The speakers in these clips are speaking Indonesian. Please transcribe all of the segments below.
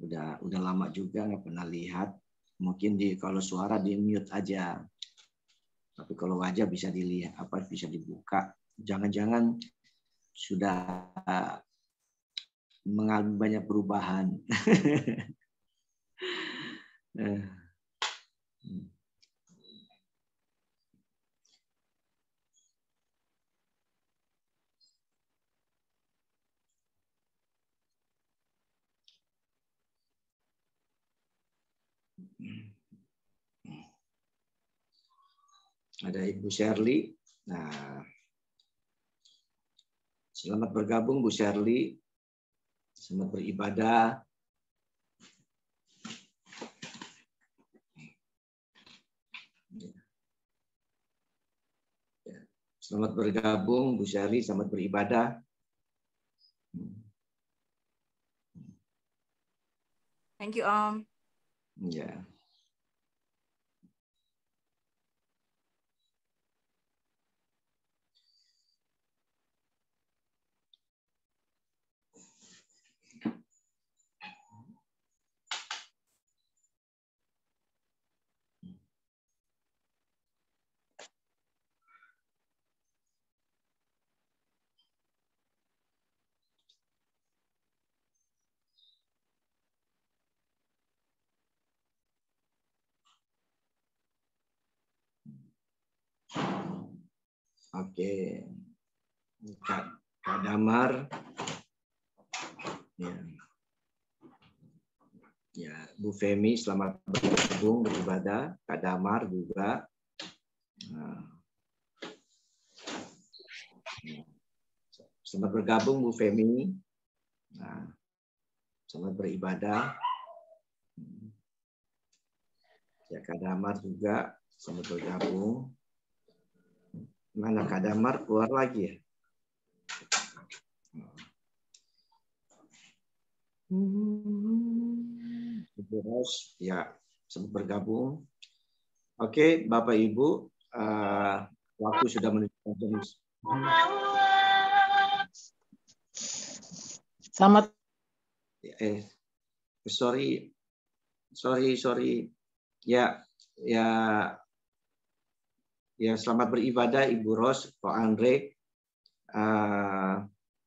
Udah lama juga nggak pernah lihat. Mungkin kalau suara di mute aja. Tapi kalau wajah bisa dilihat, bisa dibuka. Jangan-jangan sudah mengalami banyak perubahan. Ada Ibu Shirley. Nah, selamat bergabung Bu Shirley. Selamat beribadah. Selamat bergabung Bu Shirley, selamat beribadah. Thank you, Om. Ya. Oke, Kak Damar, ya, Bu Femi, selamat bergabung beribadah. Kak Damar juga. Selamat bergabung Bu Femi. Selamat beribadah. Ya, Kak Damar juga selamat bergabung. Mana Kak Damar keluar lagi ya? Ya, selamat bergabung. Oke, Bapak Ibu, waktu sudah menunjukkan jam. Selamat. Sorry. Ya, selamat beribadah Ibu Ros, Pak Andre.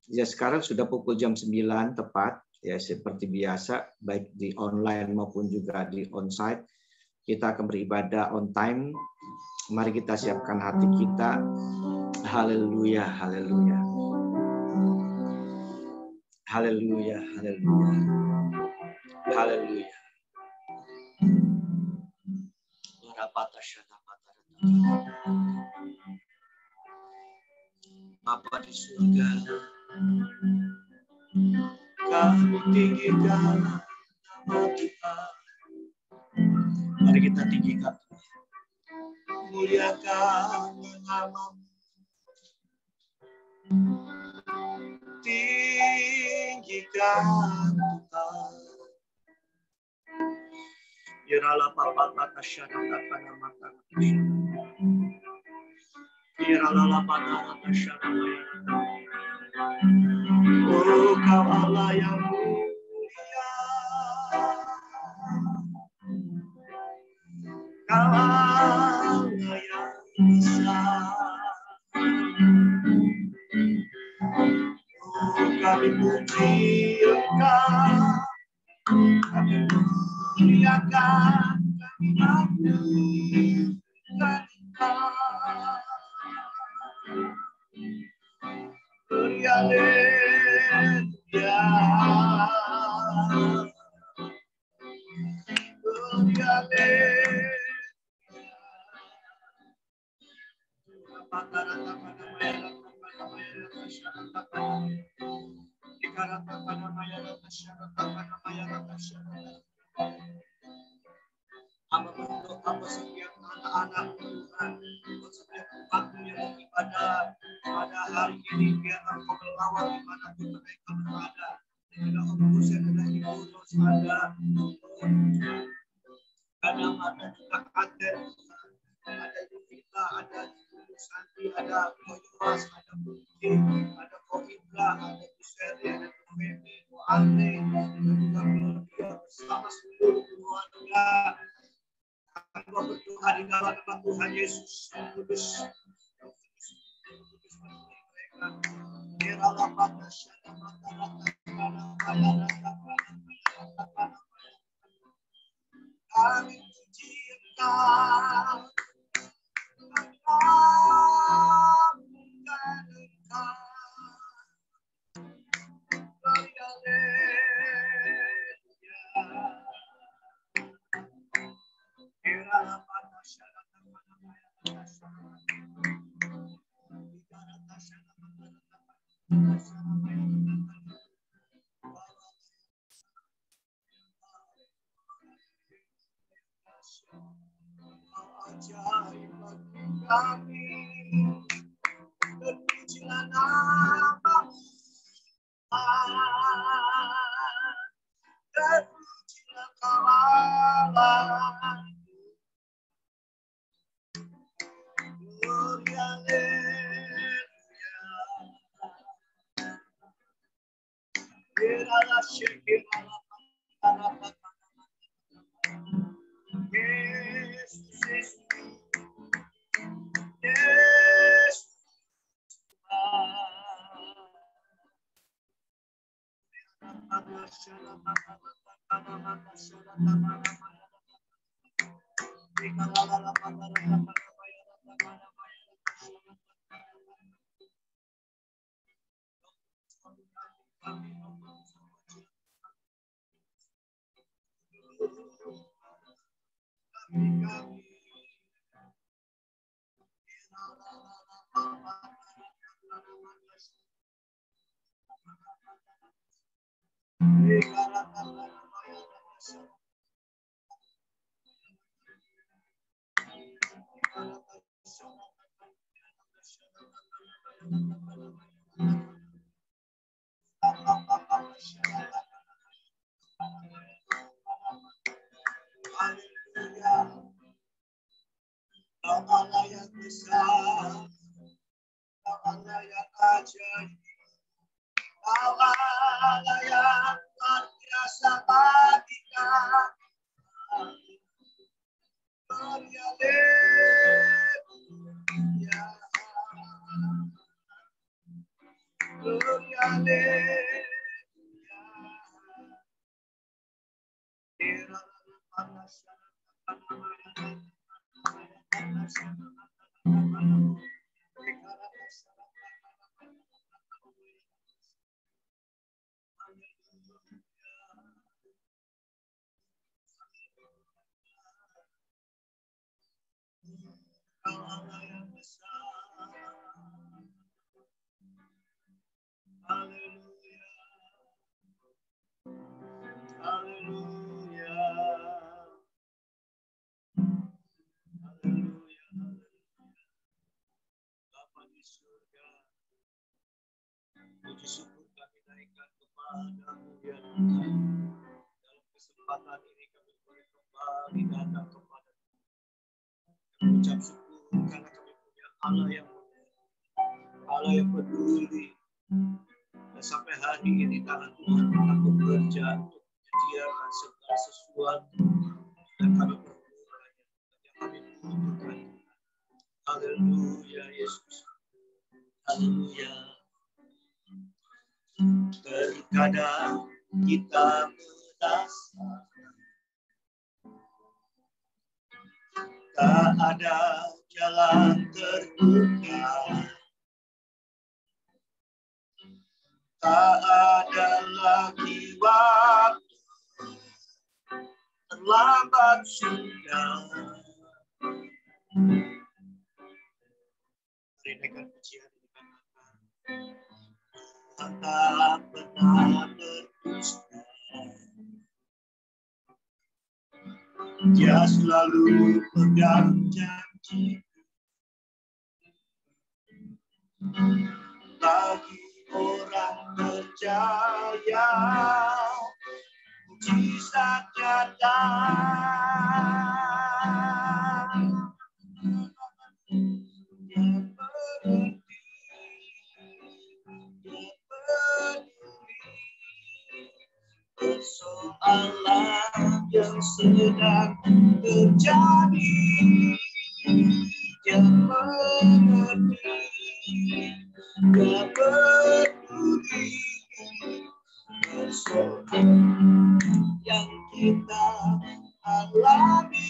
Ya, sekarang sudah pukul jam 9 tepat. Ya, seperti biasa, baik di online maupun juga di onsite. Kita akan beribadah on time. Mari kita siapkan hati kita. Haleluya, haleluya. Haleluya, haleluya. Haleluya. Bapa di surga, kami tinggikan nama Tuhan. Mari kita tinggikan, muliakan nama-Mu. Tinggikan Tuhan. Iralah papa kata syarat pada mata. Iralah pada kata syarat. Oh, Kau Allah yang mulia. Kau Allah yang besar. Oh, kami puji Engkau. Kami muliakan, kami agungkan Engkau. Haleluya. Hamba berdoa setiap anak-anak Tuhan, setiap umatmu yang beribadah pada hari ini, biar Engkau melawat dimanapun mereka berada. Ada Om Hussein, ada Ibu Ros, ada ada juga Aden, ada Yuvita, ada Ibu Santi, ada Koyuas, ada Bukti, ada Koibla, ada Bu Seri, ada Bu Femi, Bu Andre, dan juga Claudia Tuhan Yesus, kudus. Kami puji Engkau, mengagungkan Engkau. Ajaib bagi kami, terpujilah nama-Mu, terpujilah Kau Allah. Gloria, Alleluia. Iralah syekirala pantarapa. Yesus, Yesus, Kau Allah yang besar, Kau Allah yang ajaib, Kau Allah yang luar biasa bagi kami. Gloria, Alleluia. Gloria, Alleluia. Kau Allah yang besar. Haleluya. Haleluya. Haleluya. Bapa di surga, puji syukur kami naikkan kepada-Mu ya Tuhan. Dalam kesempatan ini kami boleh kembali datang kepada-Mu. Kami ucap syukur karena kami punya Allah yang peduli. Dan sampai hari ini tangan Tuhan tetap bekerja untuk menyediakan segala sesuatu dan kami berdoanya yang kami butuhkan. Haleluya Yesus. Haleluya. Terkadang kita merasa tak ada jalan terbuka, tak ada lagi waktu, terlambat sudah. Dengan pujian dikatakan, Tuhan tak pernah berdusta. Dia selalu pegang janji. Bagi orang percaya, mujizat nyata. Persoalan yang sedang terjadi, mengerti, yang peduli persoalan yang kita alami.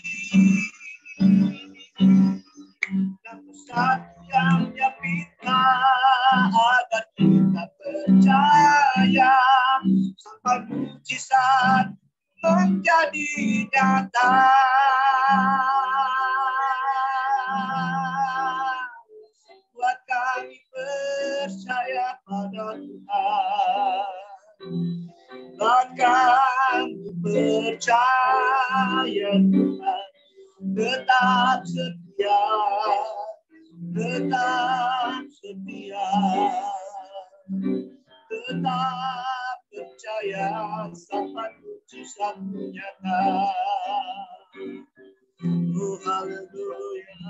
Namun satu yang Dia minta agar kita percaya sampai mujizat menjadi nyata. Buat kami percaya pada Tuhan. Buat kami percaya Tuhan tetap setia, tetap setia, tetap percaya sampai mujizat nyata. Oh haleluya.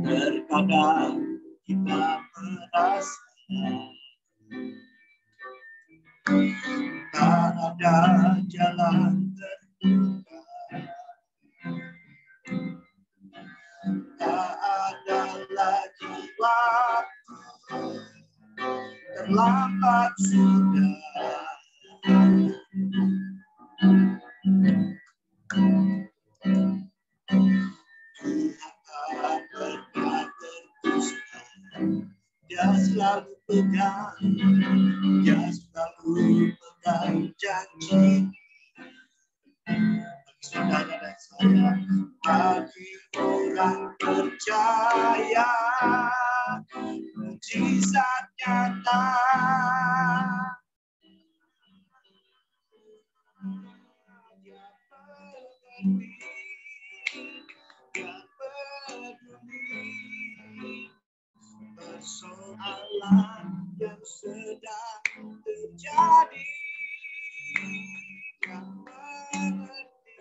Terkadang kita merasa tak ada jalan terbuka, tak ada lagi waktu, terlambat sudah. Tuhan berkata terus, Dia selalu pegang, Dia selalu pegang janji. Saudara dan saya, bagi orang percaya mujizat nyata. Dia mengerti, Dia peduli persoalan yang sedang terjadi. Dia mengerti,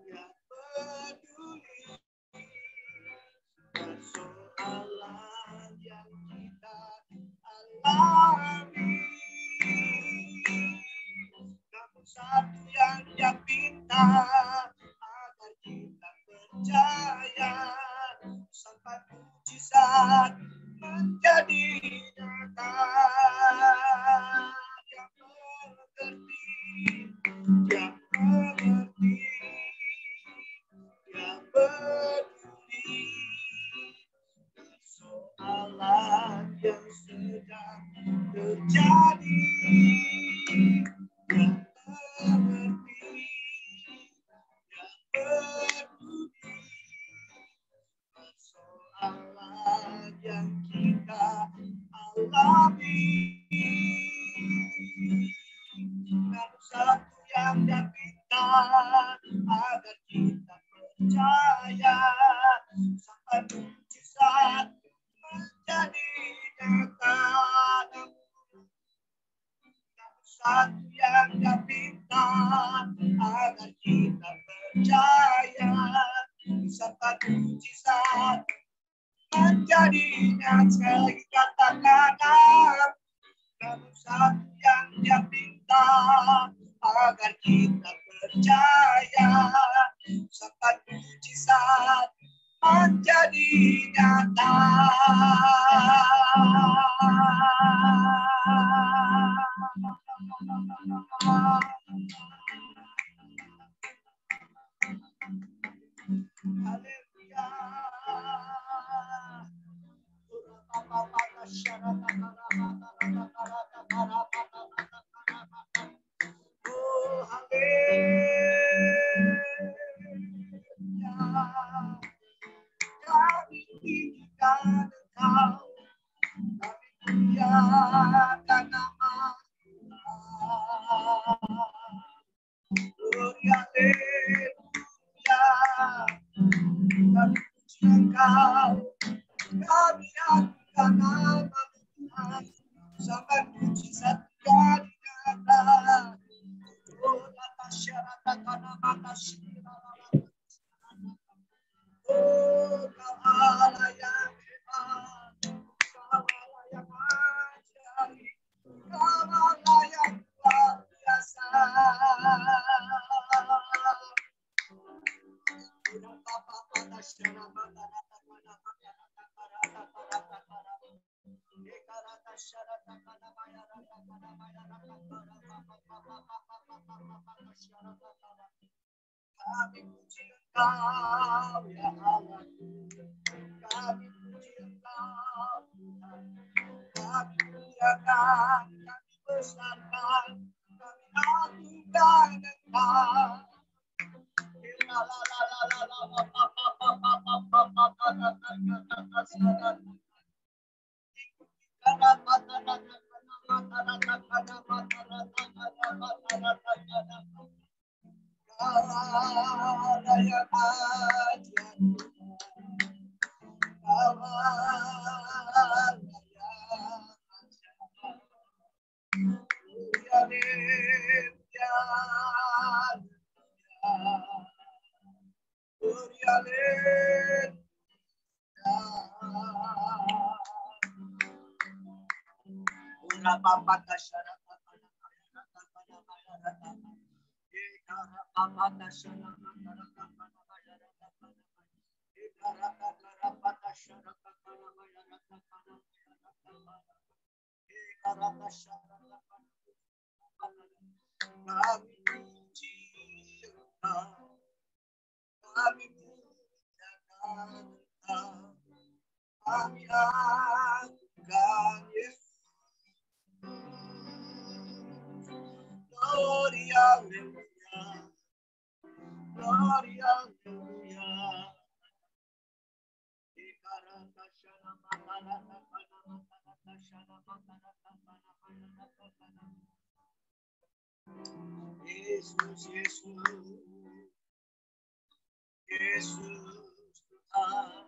Dia peduli persoalan yang kita alami. Namun satu yang Dia minta agar kita percaya sampai mujizat menjadi nyata. Dia mengerti, Dia mengerti, Dia peduli persoalan yang sedang terjadi. Dia mengerti, Dia peduli persoalan yang kita alami. Dan satu yang Dia minta agar kita percaya sampai mujizat menjadi nyata. Satu yang Dia minta agar kita percaya sampai mujizat menjadi nyata. Sekali katakan, namun satu yang Dia minta agar kita percaya sampai mujizat menjadi nyata. Haleluya. Oh, haleluya. Kami tinggikan Engkau, kami muliakan nama Gloria, haleluya. Kami puji Engkau, kami akan nama Tuhan sampai mujizat jadi nyata. Oh, tata syarata kana mata syirala. Oh, Kau Allah yang hebat, Kau Allah yang ajaib, Kau Allah yang luar Kami puji Engkau ya Allah, kami puji Engkau, kami muliakan, kami besarkan, kami agungkan Engkau. Yesus, Tuhan,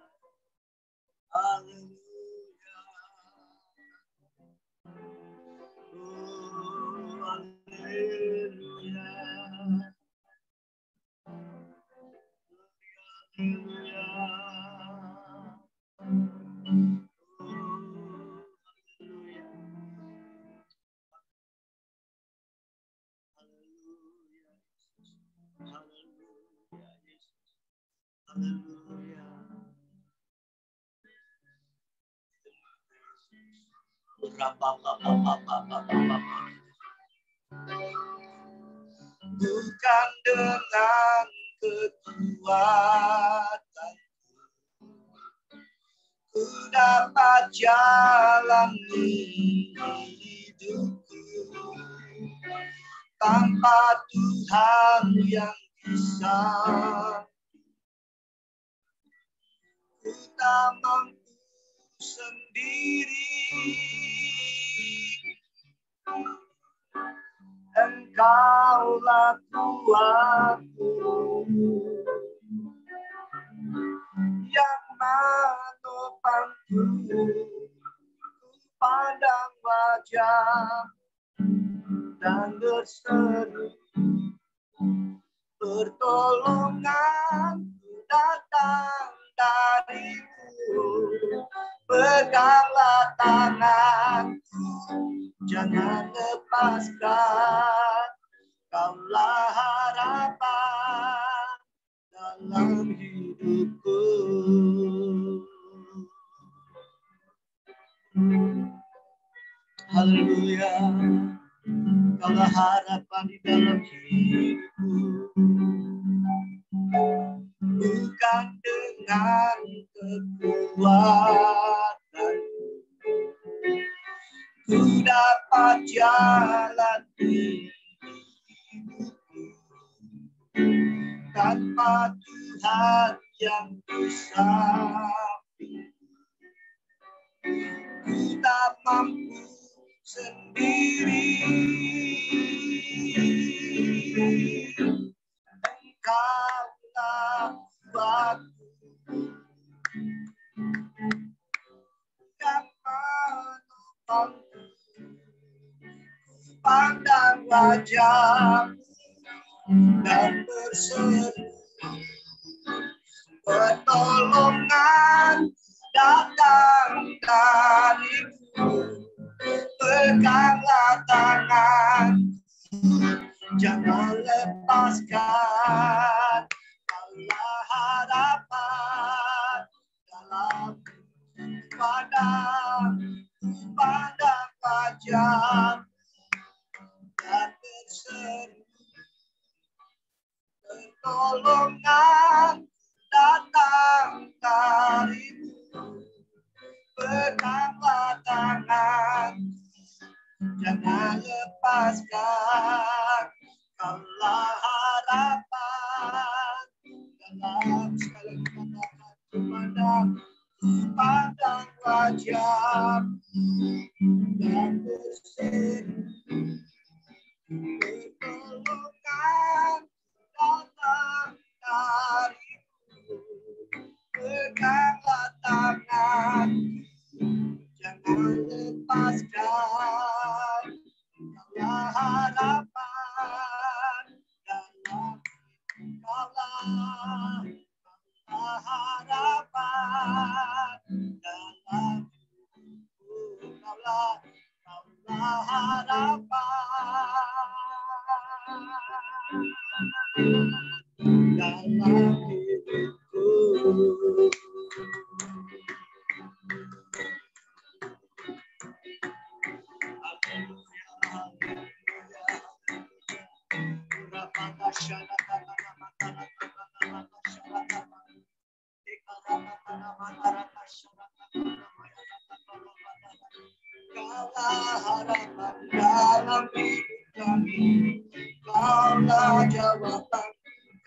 haleluya, oh haleluya, haleluya, haleluya. Bukan dengan kekuatan ku dapat jalani hidupku, tanpa Tuhan yang bisa ku tak mampu sendiri. Engkaulah kuatku yang menopangku, ku pandang wajah dan berseru, pertolongan datang darimu. Peganglah tanganku, jangan lepaskan, Kaulah harapan dalam hidupku. Haleluya, Kaulah harapan di dalam hidupku. Bukan dengan kekuatan ku dapat jalani hidupku, tanpa Tuhan yang bisa ku tak mampu sendiri. Engkaulah kuatku yang menopangku, pandang wajah dan berseru, pertolongan datang dariku. Peganglah tangan, jangan lepaskan, Kaulah harapan pandang wajah dan berseru, pertolongan datang darimu. Peganglah tangan, jangan lepaskan, kaulah harapan dalam segala keadaan. Pandang wajah dan berseru, pertolongan datang darimu. Peganglah tangan, jangan lepaskan, kaulah harapan dalam kaulah harapan dalam kaulah harapan dalam hidupku. Kaulah harapan dalam hidup kami, kaulah jawaban,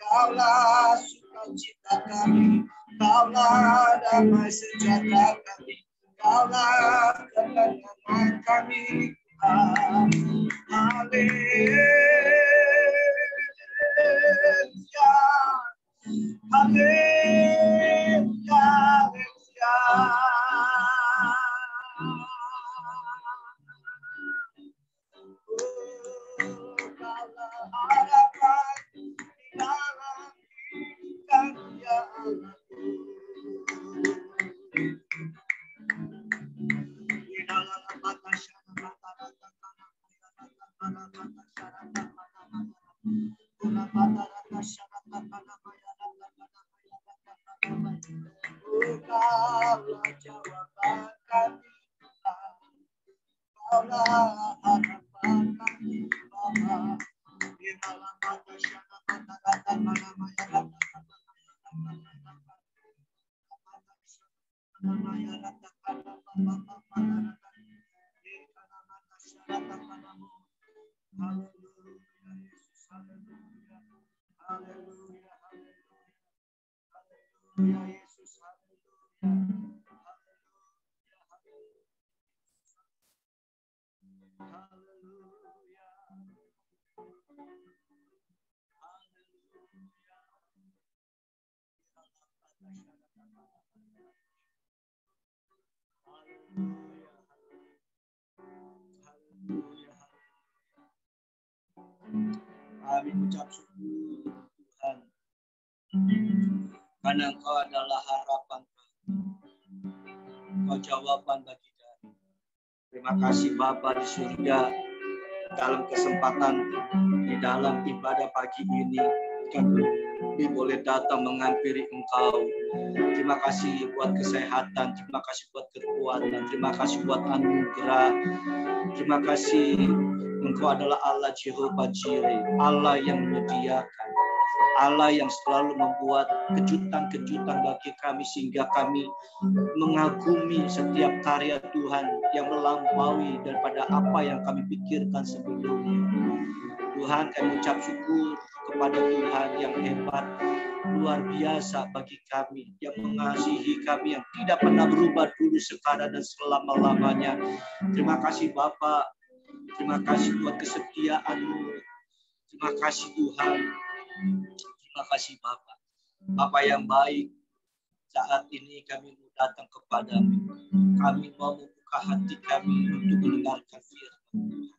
kaulah sukacita kami, kaulah damai sejahtera kami, kaulah ketenangan kami. Haleluya, haleluya, kaulah harapan dalam hidup kami, ya Allah. Kaulah jawaban kami, kaulah harapan kami, Bapa. Di dalam mata syana kata-kata mana-mana Kami ucap syukur Tuhan, karena Engkau adalah harapan kami, Engkau jawaban bagi kami. Terima kasih Bapa di surga, dalam kesempatan di dalam ibadah pagi ini kami boleh datang menghampiri Engkau. Terima kasih buat kesehatan, terima kasih buat kekuatan, terima kasih buat anugerah. Terima kasih Engkau adalah Allah Jehovah Jireh, Allah yang menyediakan, Allah yang selalu membuat kejutan-kejutan bagi kami sehingga kami mengagumi setiap karya Tuhan yang melampaui daripada apa yang kami pikirkan sebelumnya. Tuhan, kami ucap syukur kepada Tuhan yang hebat, luar biasa bagi kami, yang mengasihi kami, yang tidak pernah berubah dulu, sekarang dan selama-lamanya. Terima kasih Bapa, terima kasih buat kesetiaan-Mu. Terima kasih Tuhan. Terima kasih Bapa. Bapa yang baik, saat ini kami mau datang kepadamu. Kami mau membuka hati kami untuk mendengarkan firman.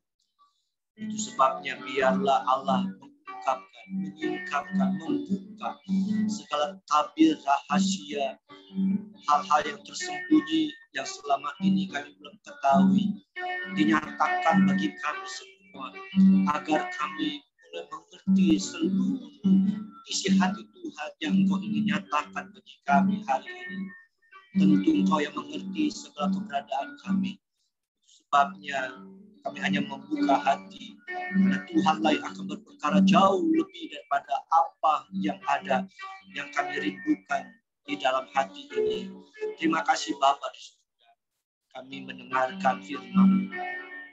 Itu sebabnya biarlah Allah mengungkapkan, membuka segala tabir rahasia, hal-hal yang tersembunyi yang selama ini kami belum ketahui, dinyatakan bagi kami semua, agar kami boleh mengerti seluruh isi hati Tuhan yang Engkau ingin nyatakan bagi kami hari ini. Tentu Engkau yang mengerti segala keberadaan kami. Sebabnya kami hanya membuka hati, karena Tuhanlah yang akan berperkara jauh lebih daripada apa yang ada, yang kami rindukan di dalam hati ini. Terima kasih Bapa di surga. Kami mendengarkan firman.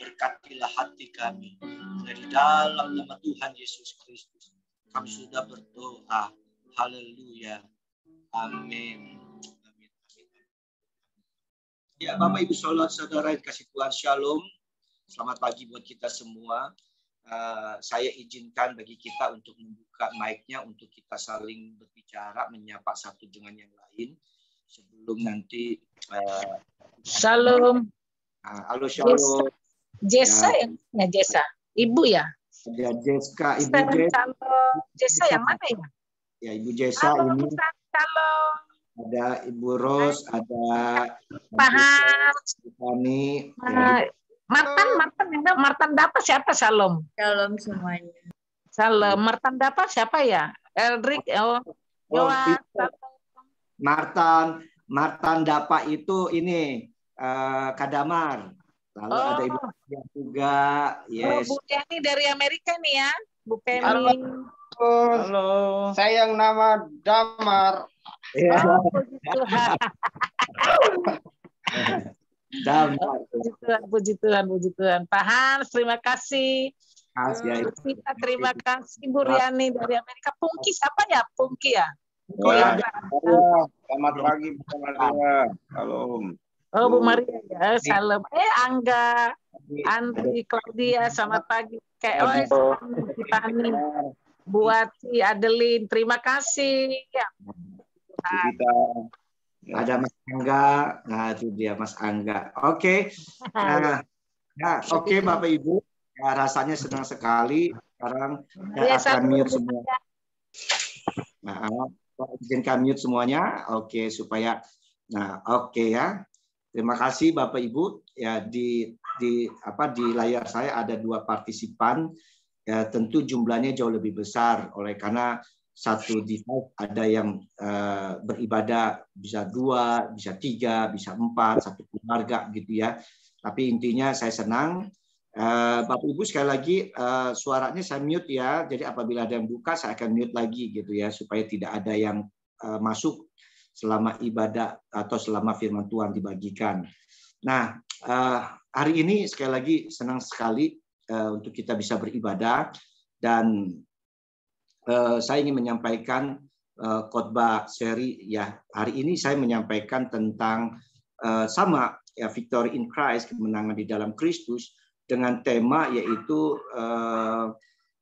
Berkatilah hati kami. Dari dalam nama Tuhan Yesus Kristus, kami sudah berdoa. Haleluya. Amin. Amin. Ya, Bapak Ibu saudara yang kasih Tuhan, Shalom. Selamat pagi buat kita semua. Saya izinkan bagi kita untuk membuka mic-nya untuk kita saling berbicara, menyapa satu dengan yang lain sebelum nanti. Shalom. Halo Shalom. Jessa ya, Jessa. Ibu ya? Ada Jessica, Ibu Jessica. Jessa yang mana ya? Ya, Ibu Jessa Halo, ini. Shalom. Ada Ibu Ros, ada Paham. Tiffany. Martan Dapa siapa Shalom? Shalom semuanya. Shalom. Martan Dapa siapa ya? Eldrik. Yohan. Martan Dapa itu ini Kadamar. Lalu ada Ibu juga. Yes. Bu Penny dari Amerika nih ya. Bu Penny. Halo. Saya yang nama Damar. Damar. Puji Tuhan. Pak Hans, terima kasih. Kita terima kasih Bu Riani dari Amerika. Pungki siapa ya? Pungki ya? Oh ya. Selamat pagi Bu Maria. Halo. Oh Bu Maria ya, salam. Angga, Andri, Claudia, selamat pagi. Kayak Tiffany, buat si Adeline, terima kasih. Ya. Ada Mas Angga, nah itu dia Mas Angga. Oke, oke Bapak Ibu, ya, rasanya senang sekali. Sekarang saya akan mute semua. Nah, izinkan mute semuanya, oke supaya, oke ya. Terima kasih Bapak Ibu. Ya di layar saya ada 2 partisipan. Ya tentu jumlahnya jauh lebih besar karena satu device ada yang beribadah bisa 2, bisa 3, bisa 4, satu keluarga gitu ya. Tapi intinya saya senang. Bapak Ibu sekali lagi suaranya saya mute ya. Jadi apabila ada yang buka saya akan mute lagi gitu ya supaya tidak ada yang masuk selama ibadah atau selama firman Tuhan dibagikan. Nah, hari ini sekali lagi senang sekali untuk kita bisa beribadah dan saya ingin menyampaikan khotbah seri ya. Hari ini saya menyampaikan tentang sama ya victory in Christ, kemenangan di dalam Kristus dengan tema yaitu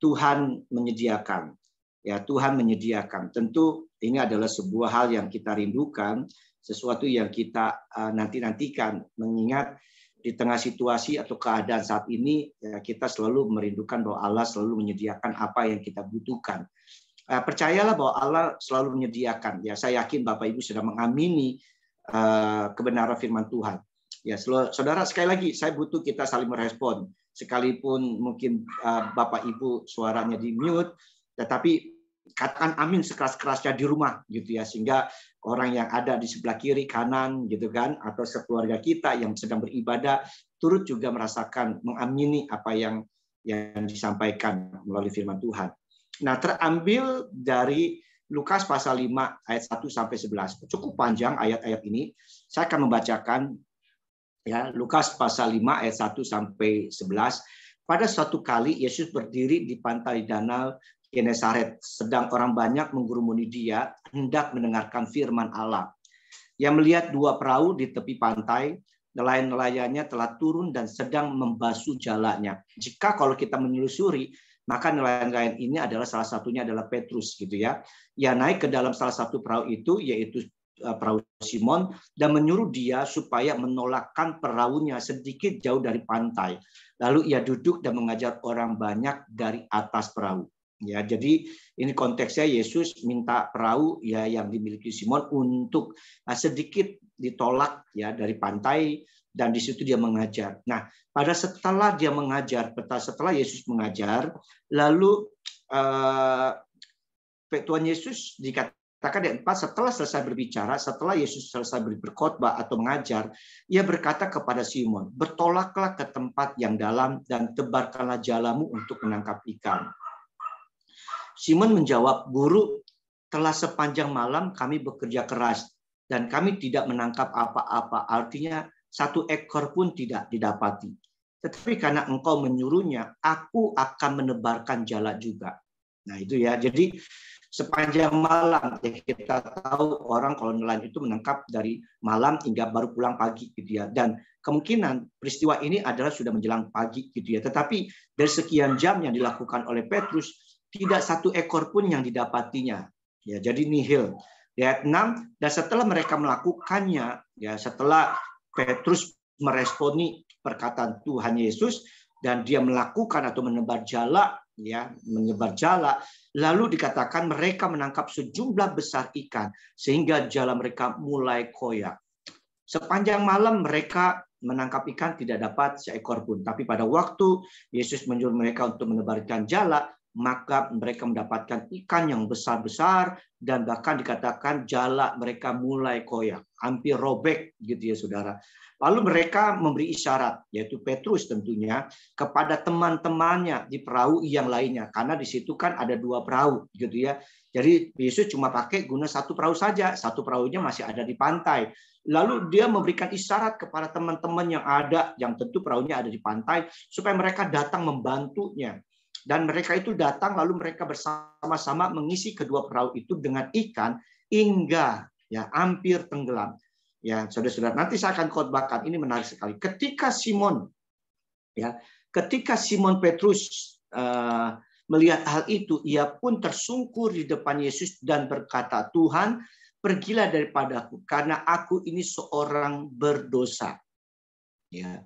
Tuhan menyediakan. Ya, Tuhan menyediakan. Tentu ini adalah sebuah hal yang kita rindukan, sesuatu yang kita nanti-nantikan, mengingat di tengah situasi atau keadaan saat ini ya, kita selalu merindukan bahwa Allah selalu menyediakan apa yang kita butuhkan. Percayalah bahwa Allah selalu menyediakan. Ya, saya yakin Bapak Ibu sudah mengamini kebenaran firman Tuhan. Ya, saudara sekali lagi saya butuh kita saling merespon. Sekalipun mungkin Bapak Ibu suaranya di mute, tetapi katakan amin sekeras-kerasnya di rumah gitu ya, sehingga orang yang ada di sebelah kiri kanan gitu kan atau sekeluarga kita yang sedang beribadah turut juga merasakan mengamini apa yang disampaikan melalui firman Tuhan. Nah, terambil dari Lukas pasal 5 ayat 1 sampai 11. Cukup panjang ayat-ayat ini. Saya akan membacakan ya, Lukas pasal 5 ayat 1 sampai 11. Pada suatu kali Yesus berdiri di pantai danau Genesaret, sedang orang banyak menggurumuni dia hendak mendengarkan firman Allah. Ia melihat 2 perahu di tepi pantai, nelayan-nelayannya telah turun dan sedang membasuh jalannya. Jika kalau kita menelusuri, maka nelayan-nelayan ini adalah salah satunya adalah Petrus gitu ya. Ia naik ke dalam salah satu perahu itu, yaitu perahu Simon, dan menyuruh dia supaya menolakkan perahunya sedikit jauh dari pantai. Lalu ia duduk dan mengajar orang banyak dari atas perahu. Ya, jadi ini konteksnya Yesus minta perahu ya yang dimiliki Simon untuk sedikit ditolak ya dari pantai dan di situ dia mengajar. Nah, setelah dia mengajar, setelah Yesus mengajar, lalu Tuhan Yesus dikatakan Katakan yang 4, setelah selesai berbicara, setelah Yesus selesai berkhotbah atau mengajar, ia berkata kepada Simon, bertolaklah ke tempat yang dalam dan tebarkanlah jalamu untuk menangkap ikan. Simon menjawab, Guru, telah sepanjang malam kami bekerja keras dan kami tidak menangkap apa-apa. Artinya 1 ekor pun tidak didapati. Tetapi karena engkau menyuruhnya, aku akan menebarkan jala juga. Nah itu ya, jadi sepanjang malam ya, kita tahu orang kalau nelayan itu menangkap dari malam hingga baru pulang pagi gitu ya. Dan kemungkinan peristiwa ini adalah sudah menjelang pagi gitu ya. Tetapi dari sekian jam yang dilakukan oleh Petrus, tidak 1 ekor pun yang didapatinya. Ya, jadi nihil. Ayat 6, dan setelah mereka melakukannya, ya setelah Petrus meresponi perkataan Tuhan Yesus dan dia melakukan atau menebar jala, ya menyebar jala, lalu dikatakan mereka menangkap sejumlah besar ikan sehingga jala mereka mulai koyak. Sepanjang malam mereka menangkap ikan tidak dapat seekor pun, tapi pada waktu Yesus menyuruh mereka untuk menebarkan jala, maka mereka mendapatkan ikan yang besar-besar dan bahkan dikatakan jala mereka mulai koyak, hampir robek gitu ya saudara. Lalu mereka memberi isyarat, yaitu Petrus tentunya, kepada teman-temannya di perahu yang lainnya. Karena di situ kan ada 2 perahu, gitu ya. Jadi Yesus cuma pakai guna 1 perahu saja. 1 perahunya masih ada di pantai. Lalu dia memberikan isyarat kepada teman-teman yang ada, yang tentu perahunya ada di pantai, supaya mereka datang membantunya. Dan mereka itu datang, lalu mereka bersama-sama mengisi kedua perahu itu dengan ikan hingga ya hampir tenggelam. Ya, saudara-saudara, nanti saya akan khotbahkan, ini menarik sekali. Ketika Simon Petrus melihat hal itu, ia pun tersungkur di depan Yesus dan berkata, Tuhan, pergilah daripadaku, karena aku ini seorang berdosa. Ya.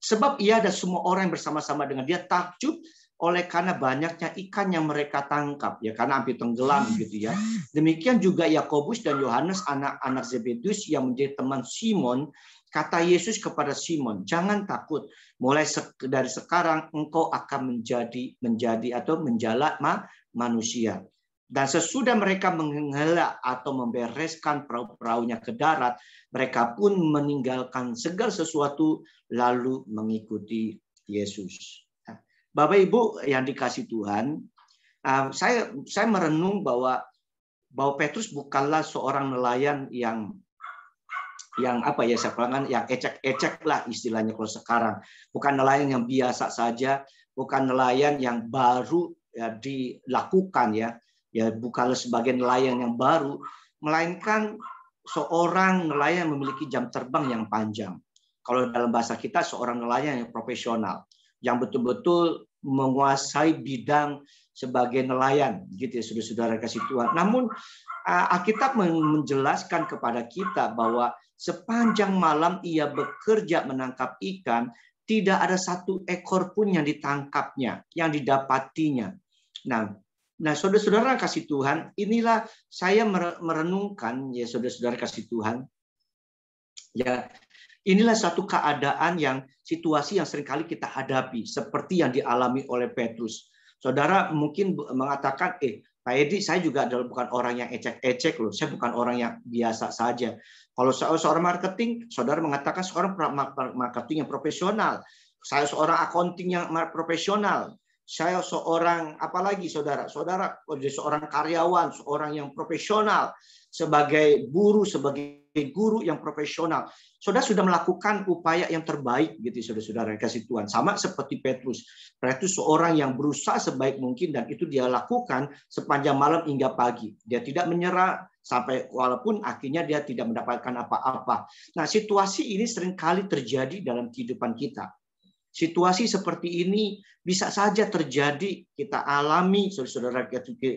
Sebab ia dan semua orang yang bersama-sama dengan dia takjub oleh karena banyaknya ikan yang mereka tangkap, ya karena hampir tenggelam gitu ya. Demikian juga Yakobus dan Yohanes anak-anak Zebedus yang menjadi teman Simon. Kata Yesus kepada Simon, jangan takut, mulai dari sekarang engkau akan menjadi atau menjala manusia. Dan sesudah mereka menghela atau membereskan perahu-perahunya ke darat, mereka pun meninggalkan segala sesuatu lalu mengikuti Yesus. Bapak Ibu yang dikasih Tuhan, saya merenung bahwa Petrus bukanlah seorang nelayan yang apa ya, saya bilang yang ecek-ecek lah istilahnya kalau sekarang. Bukan nelayan yang biasa saja, bukan nelayan yang baru ya, dilakukan ya bukanlah sebagai nelayan yang baru, melainkan seorang nelayan yang memiliki jam terbang yang panjang. Kalau dalam bahasa kita seorang nelayan yang profesional, yang betul-betul menguasai bidang sebagai nelayan, gitu ya saudara-saudara kasih Tuhan. Namun Alkitab menjelaskan kepada kita bahwa sepanjang malam ia bekerja menangkap ikan, tidak ada 1 ekor pun yang ditangkapnya, yang didapatinya. Nah, saudara-saudara kasih Tuhan, inilah saya merenungkan ya saudara-saudara kasih Tuhan. Ya, inilah satu keadaan yang situasi yang seringkali kita hadapi seperti yang dialami oleh Petrus. Saudara mungkin mengatakan, Pak Edi, saya juga bukan orang yang ecek-ecek loh. Saya bukan orang yang biasa saja. Kalau seorang marketing, saudara mengatakan seorang marketing yang profesional. Saya seorang accounting yang profesional. Saya seorang apalagi saudara seorang karyawan, seorang yang profesional, sebagai guru yang profesional. Saudara sudah melakukan upaya yang terbaik gitu saudara-saudara kasih Tuhan. Sama seperti Petrus. Petrus seorang yang berusaha sebaik mungkin dan itu dia lakukan sepanjang malam hingga pagi. Dia tidak menyerah sampai walaupun akhirnya dia tidak mendapatkan apa-apa. Nah, situasi ini seringkali terjadi dalam kehidupan kita. Situasi seperti ini bisa saja terjadi, kita alami, saudara-saudara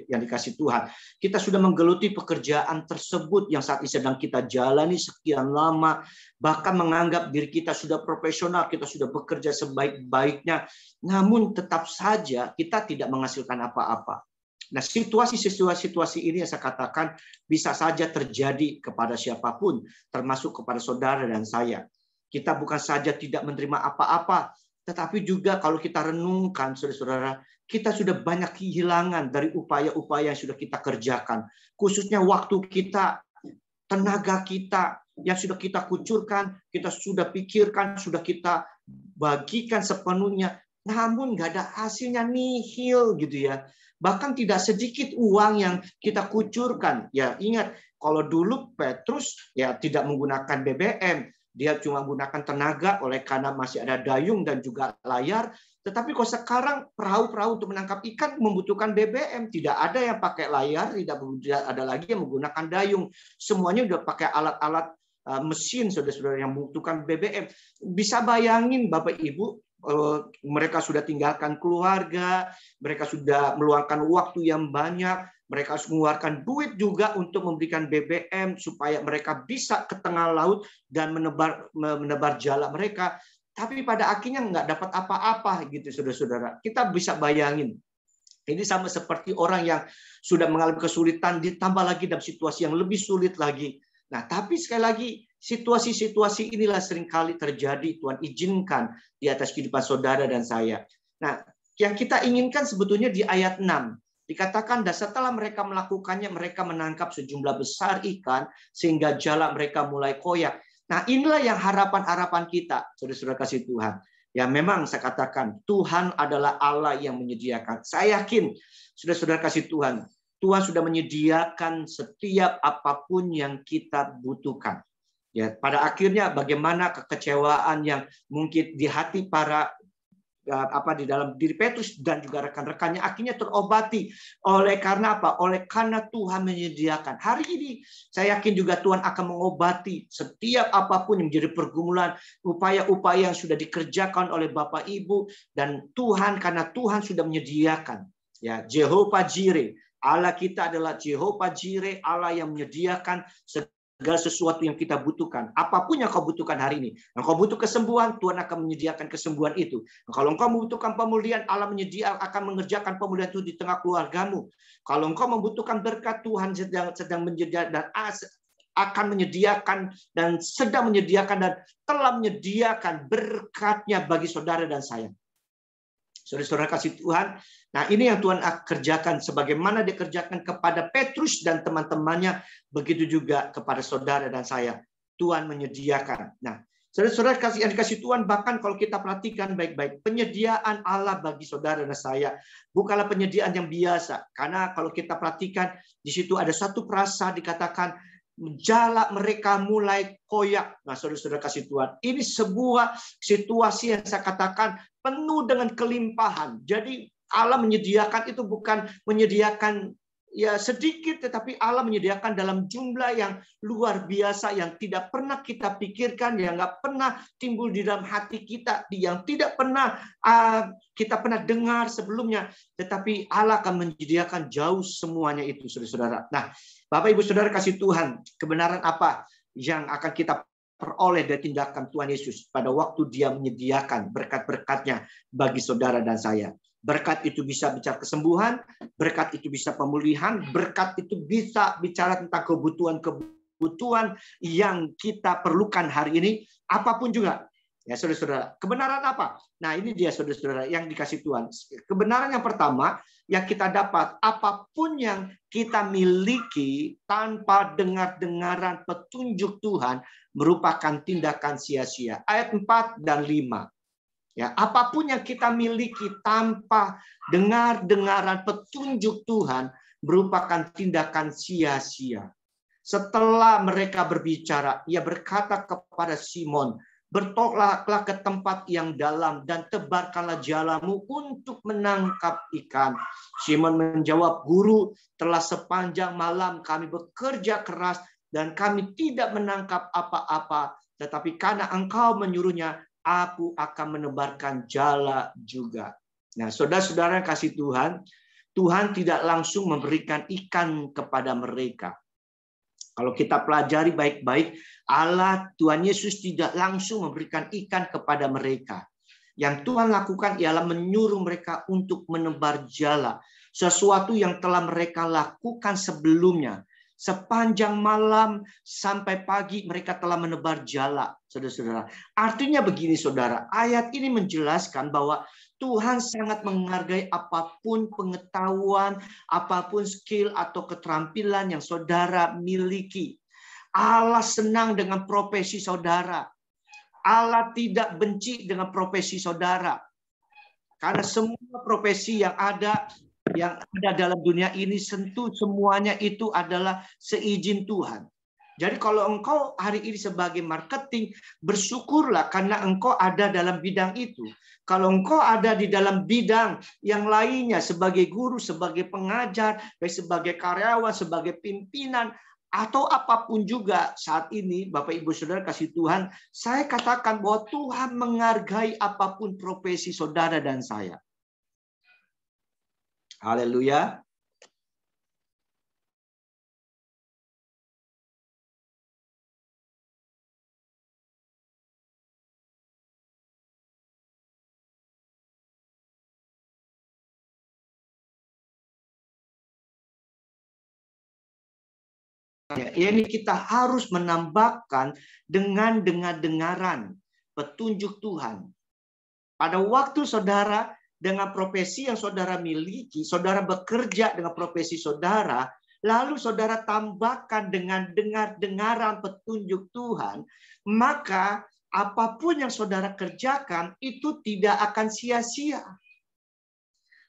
yang dikasih Tuhan. Kita sudah menggeluti pekerjaan tersebut yang saat ini sedang kita jalani sekian lama, bahkan menganggap diri kita sudah profesional, kita sudah bekerja sebaik-baiknya, namun tetap saja kita tidak menghasilkan apa-apa. Nah, situasi ini yang saya katakan bisa saja terjadi kepada siapapun, termasuk kepada saudara dan saya. Kita bukan saja tidak menerima apa-apa, tetapi juga kalau kita renungkan, saudara-saudara, kita sudah banyak kehilangan dari upaya-upaya yang sudah kita kerjakan. Khususnya waktu kita, tenaga kita yang sudah kita kucurkan, kita sudah pikirkan, sudah kita bagikan sepenuhnya. Namun nggak ada hasilnya, nihil gitu ya. Bahkan tidak sedikit uang yang kita kucurkan. Ya ingat, kalau dulu Petrus ya tidak menggunakan BBM, dia cuma menggunakan tenaga oleh karena masih ada dayung dan juga layar. Tetapi kalau sekarang perahu-perahu untuk menangkap ikan membutuhkan BBM, tidak ada yang pakai layar, tidak ada lagi yang menggunakan dayung. Semuanya udah pakai alat-alat mesin, saudara-saudara, yang membutuhkan BBM. Bisa bayangin Bapak Ibu, mereka sudah tinggalkan keluarga, mereka sudah meluangkan waktu yang banyak, mereka harus mengeluarkan duit juga untuk memberikan BBM supaya mereka bisa ke tengah laut dan menebar jala mereka. Tapi pada akhirnya nggak dapat apa-apa gitu, saudara-saudara. Kita bisa bayangin. Ini sama seperti orang yang sudah mengalami kesulitan, ditambah lagi dalam situasi yang lebih sulit lagi. Nah, tapi sekali lagi, situasi-situasi inilah seringkali terjadi, Tuhan izinkan di atas kehidupan saudara dan saya. Nah, yang kita inginkan sebetulnya di ayat 6. Dikatakan, dan setelah mereka melakukannya, mereka menangkap sejumlah besar ikan, sehingga jala mereka mulai koyak. Nah, inilah yang harapan-harapan kita, saudara-saudara kasih Tuhan. Ya, memang saya katakan, Tuhan adalah Allah yang menyediakan. Saya yakin, saudara-saudara kasih Tuhan, Tuhan sudah menyediakan setiap apapun yang kita butuhkan. Ya, pada akhirnya bagaimana kekecewaan yang mungkin di hati para di dalam diri Petrus dan juga rekan-rekannya akhirnya terobati oleh karena apa? Oleh karena Tuhan menyediakan. Hari ini saya yakin juga Tuhan akan mengobati setiap apapun yang menjadi pergumulan, upaya-upaya yang sudah dikerjakan oleh Bapak Ibu, dan Tuhan, karena Tuhan sudah menyediakan. Ya, Jehovah Jireh, Allah kita adalah Jehovah Jireh, Allah yang menyediakan segala sesuatu yang kita butuhkan. Apapun yang kau butuhkan hari ini. Kalau kau butuh kesembuhan, Tuhan akan menyediakan kesembuhan itu. Kalau engkau membutuhkan pemulihan, Allah akan mengerjakan pemulihan itu di tengah keluargamu. Kalau engkau membutuhkan berkat, Tuhan sedang menyediakan dan akan menyediakan dan sedang menyediakan dan telah menyediakan berkatnya bagi saudara dan saya. Saudara-saudara kasih Tuhan, nah ini yang Tuhan kerjakan sebagaimana dikerjakan kepada Petrus dan teman-temannya, begitu juga kepada saudara dan saya. Tuhan menyediakan. Nah, saudara-saudara yang dikasih Tuhan, bahkan kalau kita perhatikan baik-baik, penyediaan Allah bagi saudara dan saya bukanlah penyediaan yang biasa. Karena kalau kita perhatikan, di situ ada satu frasa dikatakan, jala mereka mulai koyak. Nah, saudara-saudara kasih Tuhan, ini sebuah situasi yang saya katakan penuh dengan kelimpahan. Jadi Allah menyediakan itu bukan menyediakan ya sedikit, tetapi Allah menyediakan dalam jumlah yang luar biasa, yang tidak pernah kita pikirkan, yang nggak pernah timbul di dalam hati kita, yang tidak pernah kita pernah dengar sebelumnya. Tetapi Allah akan menyediakan jauh semuanya itu, saudara-saudara. Nah, Bapak Ibu Saudara kasih Tuhan, kebenaran apa yang akan kita peroleh dari tindakan Tuhan Yesus pada waktu Dia menyediakan berkat-berkatnya bagi saudara dan saya. Berkat itu bisa bicara kesembuhan, berkat itu bisa pemulihan, berkat itu bisa bicara tentang kebutuhan yang kita perlukan hari ini, apapun juga. Ya, saudara-saudara, kebenaran apa? Nah, ini dia saudara-saudara yang dikasih Tuhan. Kebenaran yang pertama yang kita dapat, apapun yang kita miliki tanpa dengar-dengaran petunjuk Tuhan merupakan tindakan sia-sia. Ayat 4 dan 5. Ya, apapun yang kita miliki tanpa dengar-dengaran petunjuk Tuhan merupakan tindakan sia-sia. Setelah mereka berbicara, ia berkata kepada Simon, bertolaklah ke tempat yang dalam dan tebarkanlah jalamu untuk menangkap ikan. Simon menjawab, Guru, telah sepanjang malam kami bekerja keras dan kami tidak menangkap apa-apa. Tetapi karena engkau menyuruhnya, aku akan menebarkan jala juga. Nah, saudara-saudara kasih Tuhan, Tuhan tidak langsung memberikan ikan kepada mereka. Kalau kita pelajari baik-baik, Allah, Tuhan Yesus tidak langsung memberikan ikan kepada mereka. Yang Tuhan lakukan ialah menyuruh mereka untuk menebar jala. Sesuatu yang telah mereka lakukan sebelumnya. Sepanjang malam sampai pagi mereka telah menebar jala, saudara-saudara. Artinya begini, saudara. Ayat ini menjelaskan bahwa Tuhan sangat menghargai apapun pengetahuan, apapun skill atau keterampilan yang saudara miliki. Allah senang dengan profesi saudara. Allah tidak benci dengan profesi saudara. Karena semua profesi yang ada dalam dunia ini, tentu semuanya itu adalah seizin Tuhan. Jadi kalau engkau hari ini sebagai marketing, bersyukurlah karena engkau ada dalam bidang itu. Kalau engkau ada di dalam bidang yang lainnya, sebagai guru, sebagai pengajar, sebagai karyawan, sebagai pimpinan, atau apapun juga saat ini, Bapak Ibu Saudara kasih Tuhan, saya katakan bahwa Tuhan menghargai apapun profesi saudara dan saya. Haleluya. Ini kita harus menambahkan dengan dengar-dengaran petunjuk Tuhan. Pada waktu saudara dengan profesi yang saudara miliki, saudara bekerja dengan profesi saudara, lalu saudara tambahkan dengan dengar-dengaran petunjuk Tuhan, maka apapun yang saudara kerjakan itu tidak akan sia-sia.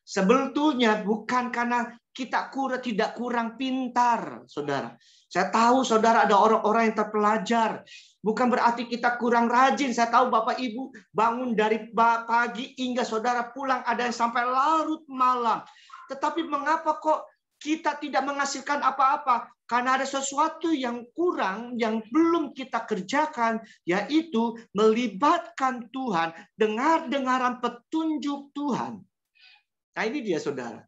Sebetulnya bukan karena kita tidak kurang pintar, saudara. Saya tahu saudara ada orang-orang yang terpelajar. Bukan berarti kita kurang rajin. Saya tahu Bapak Ibu bangun dari pagi hingga saudara pulang ada yang sampai larut malam. Tetapi mengapa kok kita tidak menghasilkan apa-apa? Karena ada sesuatu yang kurang, yang belum kita kerjakan, yaitu melibatkan Tuhan, dengar-dengaran petunjuk Tuhan. Nah ini dia saudara.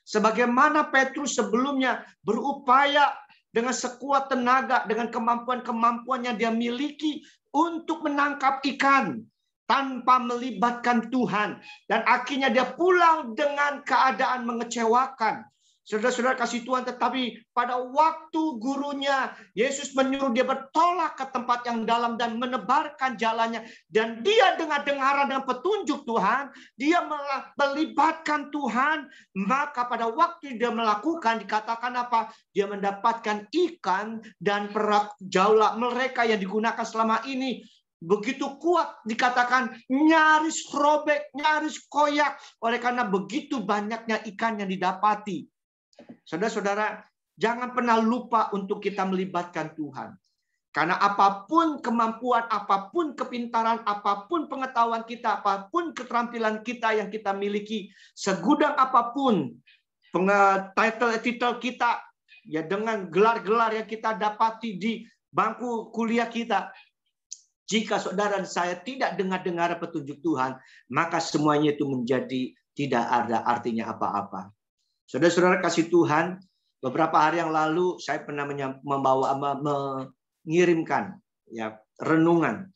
Sebagaimana Petrus sebelumnya berupaya dengan sekuat tenaga, dengan kemampuan-kemampuan yang dia miliki untuk menangkap ikan tanpa melibatkan Tuhan. Dan akhirnya dia pulang dengan keadaan mengecewakan. Saudara-saudara kasih Tuhan, tetapi pada waktu gurunya, Yesus menyuruh dia bertolak ke tempat yang dalam dan menebarkan jalannya. Dan dia dengar-dengaran dengan petunjuk Tuhan, dia melibatkan Tuhan, maka pada waktu dia melakukan, dikatakan apa? Dia mendapatkan ikan dan perak jaulah mereka yang digunakan selama ini. Begitu kuat, dikatakan nyaris robek, nyaris koyak, oleh karena begitu banyaknya ikan yang didapati. Saudara-saudara, jangan pernah lupa untuk kita melibatkan Tuhan. Karena apapun kemampuan, apapun kepintaran, apapun pengetahuan kita, apapun keterampilan kita yang kita miliki, segudang apapun titel kita, ya dengan gelar-gelar yang kita dapati di bangku kuliah kita, jika saudara dan saya tidak dengar-dengar petunjuk Tuhan, maka semuanya itu menjadi tidak ada artinya apa-apa. Saudara-saudara kasih Tuhan, beberapa hari yang lalu saya pernah mengirimkan ya renungan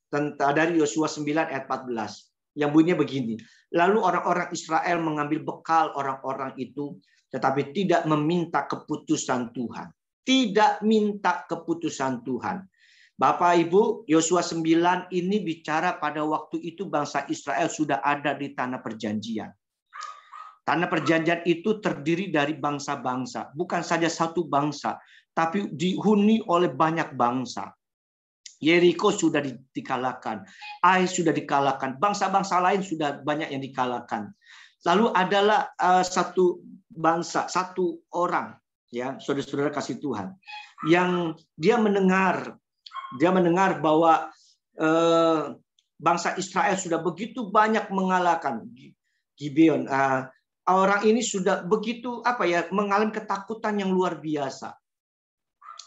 tentang dari Yosua 9 ayat 14 yang bunyinya begini. Lalu orang-orang Israel mengambil bekal orang-orang itu, tetapi tidak meminta keputusan Tuhan. Tidak minta keputusan Tuhan. Bapak Ibu, Yosua 9 ini bicara pada waktu itu bangsa Israel sudah ada di tanah perjanjian. Tanah perjanjian itu terdiri dari bangsa-bangsa. Bukan saja satu bangsa, tapi dihuni oleh banyak bangsa. Yeriko sudah dikalahkan. Ai sudah dikalahkan. Bangsa-bangsa lain sudah banyak yang dikalahkan. Lalu adalah satu bangsa, satu orang, ya saudara-saudara kasih Tuhan, yang dia mendengar bahwa bangsa Israel sudah begitu banyak mengalahkan Gibeon. Orang ini sudah begitu mengalami ketakutan yang luar biasa.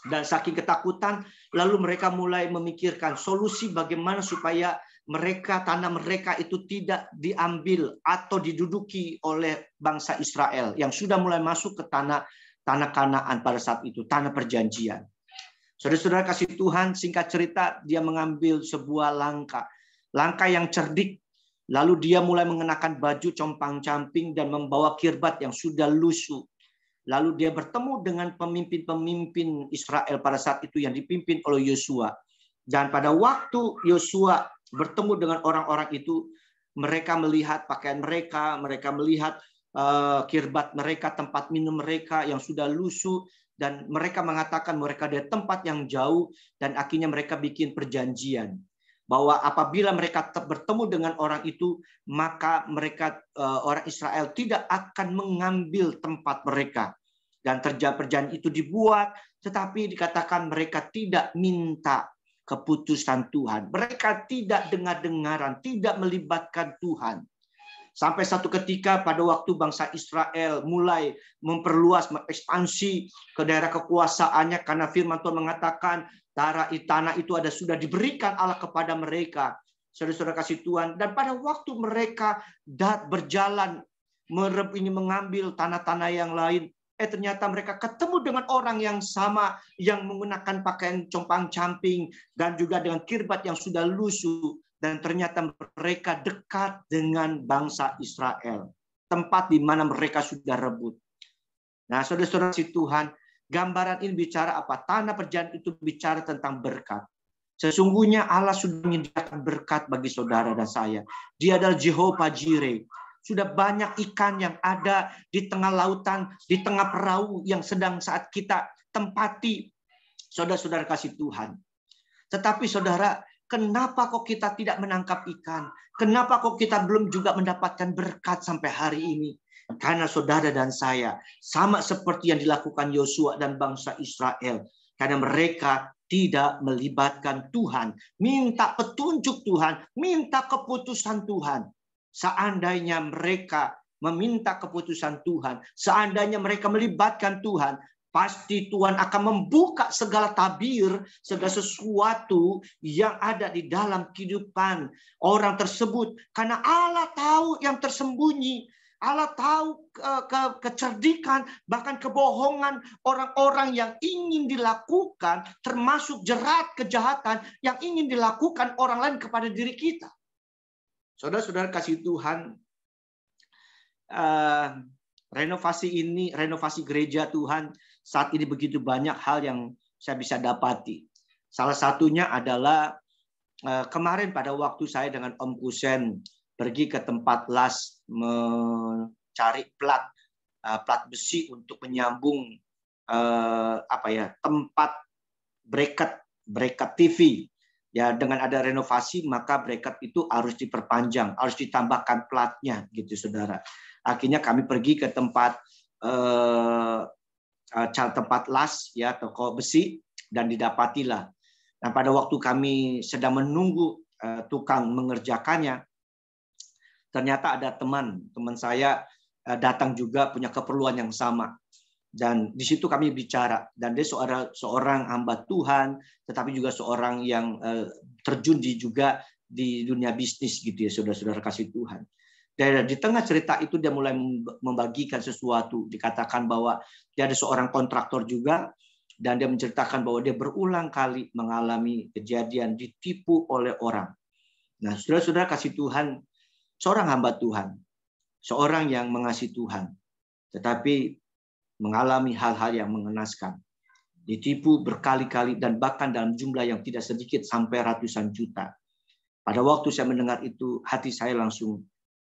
Dan saking ketakutan, lalu mereka mulai memikirkan solusi bagaimana supaya tanah mereka itu tidak diambil atau diduduki oleh bangsa Israel yang sudah mulai masuk ke tanah Kanaan pada saat itu, tanah perjanjian. Saudara-saudara kasih Tuhan, singkat cerita, dia mengambil sebuah langkah yang cerdik. Lalu dia mulai mengenakan baju compang-camping dan membawa kirbat yang sudah lusuh. Lalu dia bertemu dengan pemimpin-pemimpin Israel pada saat itu yang dipimpin oleh Yosua. Dan pada waktu Yosua bertemu dengan orang-orang itu, mereka melihat pakaian mereka, mereka melihat kirbat mereka, tempat minum mereka yang sudah lusuh, dan mereka mengatakan mereka dari tempat yang jauh, dan akhirnya mereka bikin perjanjian bahwa apabila mereka bertemu dengan orang itu, maka mereka orang Israel tidak akan mengambil tempat mereka. Dan perjanjian itu dibuat, tetapi dikatakan mereka tidak minta keputusan Tuhan. Mereka tidak dengar-dengaran, tidak melibatkan Tuhan. Sampai satu ketika pada waktu bangsa Israel mulai memperluas, mengekspansi ke daerah kekuasaannya, karena firman Tuhan mengatakan tanah itu sudah diberikan Allah kepada mereka. Saudara-saudara kasih Tuhan. Dan pada waktu mereka berjalan mengambil tanah-tanah yang lain, ternyata mereka ketemu dengan orang yang sama yang menggunakan pakaian compang-camping dan juga dengan kirbat yang sudah lusuh. Dan ternyata mereka dekat dengan bangsa Israel. Tempat di mana mereka sudah rebut. Nah, saudara-saudara si Tuhan, gambaran ini bicara apa? Tanah perjanjian itu bicara tentang berkat. Sesungguhnya Allah sudah menyediakan berkat bagi saudara dan saya. Dia adalah Jehovah Jireh. Sudah banyak ikan yang ada di tengah lautan, di tengah perahu yang sedang saat kita tempati. Saudara-saudara kasih Tuhan. Tetapi saudara, kenapa kok kita tidak menangkap ikan? Kenapa kok kita belum juga mendapatkan berkat sampai hari ini? Karena saudara dan saya sama seperti yang dilakukan Yosua dan bangsa Israel. Karena mereka tidak melibatkan Tuhan. Minta petunjuk Tuhan. Minta keputusan Tuhan. Seandainya mereka meminta keputusan Tuhan. Seandainya mereka melibatkan Tuhan. Pasti Tuhan akan membuka segala tabir, segala sesuatu yang ada di dalam kehidupan orang tersebut. Karena Allah tahu yang tersembunyi. Allah tahu kecerdikan, bahkan kebohongan orang-orang yang ingin dilakukan, termasuk jerat kejahatan yang ingin dilakukan orang lain kepada diri kita. Saudara-saudara kasih Tuhan, renovasi gereja Tuhan, saat ini begitu banyak hal yang saya bisa dapati. Salah satunya adalah kemarin pada waktu saya dengan Om Kusen pergi ke tempat las mencari plat besi untuk menyambung tempat bracket TV. Ya, dengan ada renovasi maka bracket itu harus diperpanjang, harus ditambahkan platnya gitu saudara. Akhirnya kami pergi ke tempat las, ya, toko besi, dan didapatilah. Nah, pada waktu kami sedang menunggu tukang mengerjakannya, ternyata ada teman saya datang juga punya keperluan yang sama. Dan di situ kami bicara, dan dia seorang hamba Tuhan, tetapi juga seorang yang terjun juga di dunia bisnis gitu ya, saudara-saudara kasih Tuhan. Dan di tengah cerita itu dia mulai membagikan sesuatu. Dikatakan bahwa dia ada seorang kontraktor juga, dan dia menceritakan bahwa dia berulang kali mengalami kejadian ditipu oleh orang. Nah, saudara-saudara kasih Tuhan, seorang hamba Tuhan, seorang yang mengasihi Tuhan, tetapi mengalami hal-hal yang mengenaskan. Ditipu berkali-kali dan bahkan dalam jumlah yang tidak sedikit sampai ratusan juta. Pada waktu saya mendengar itu, hati saya langsung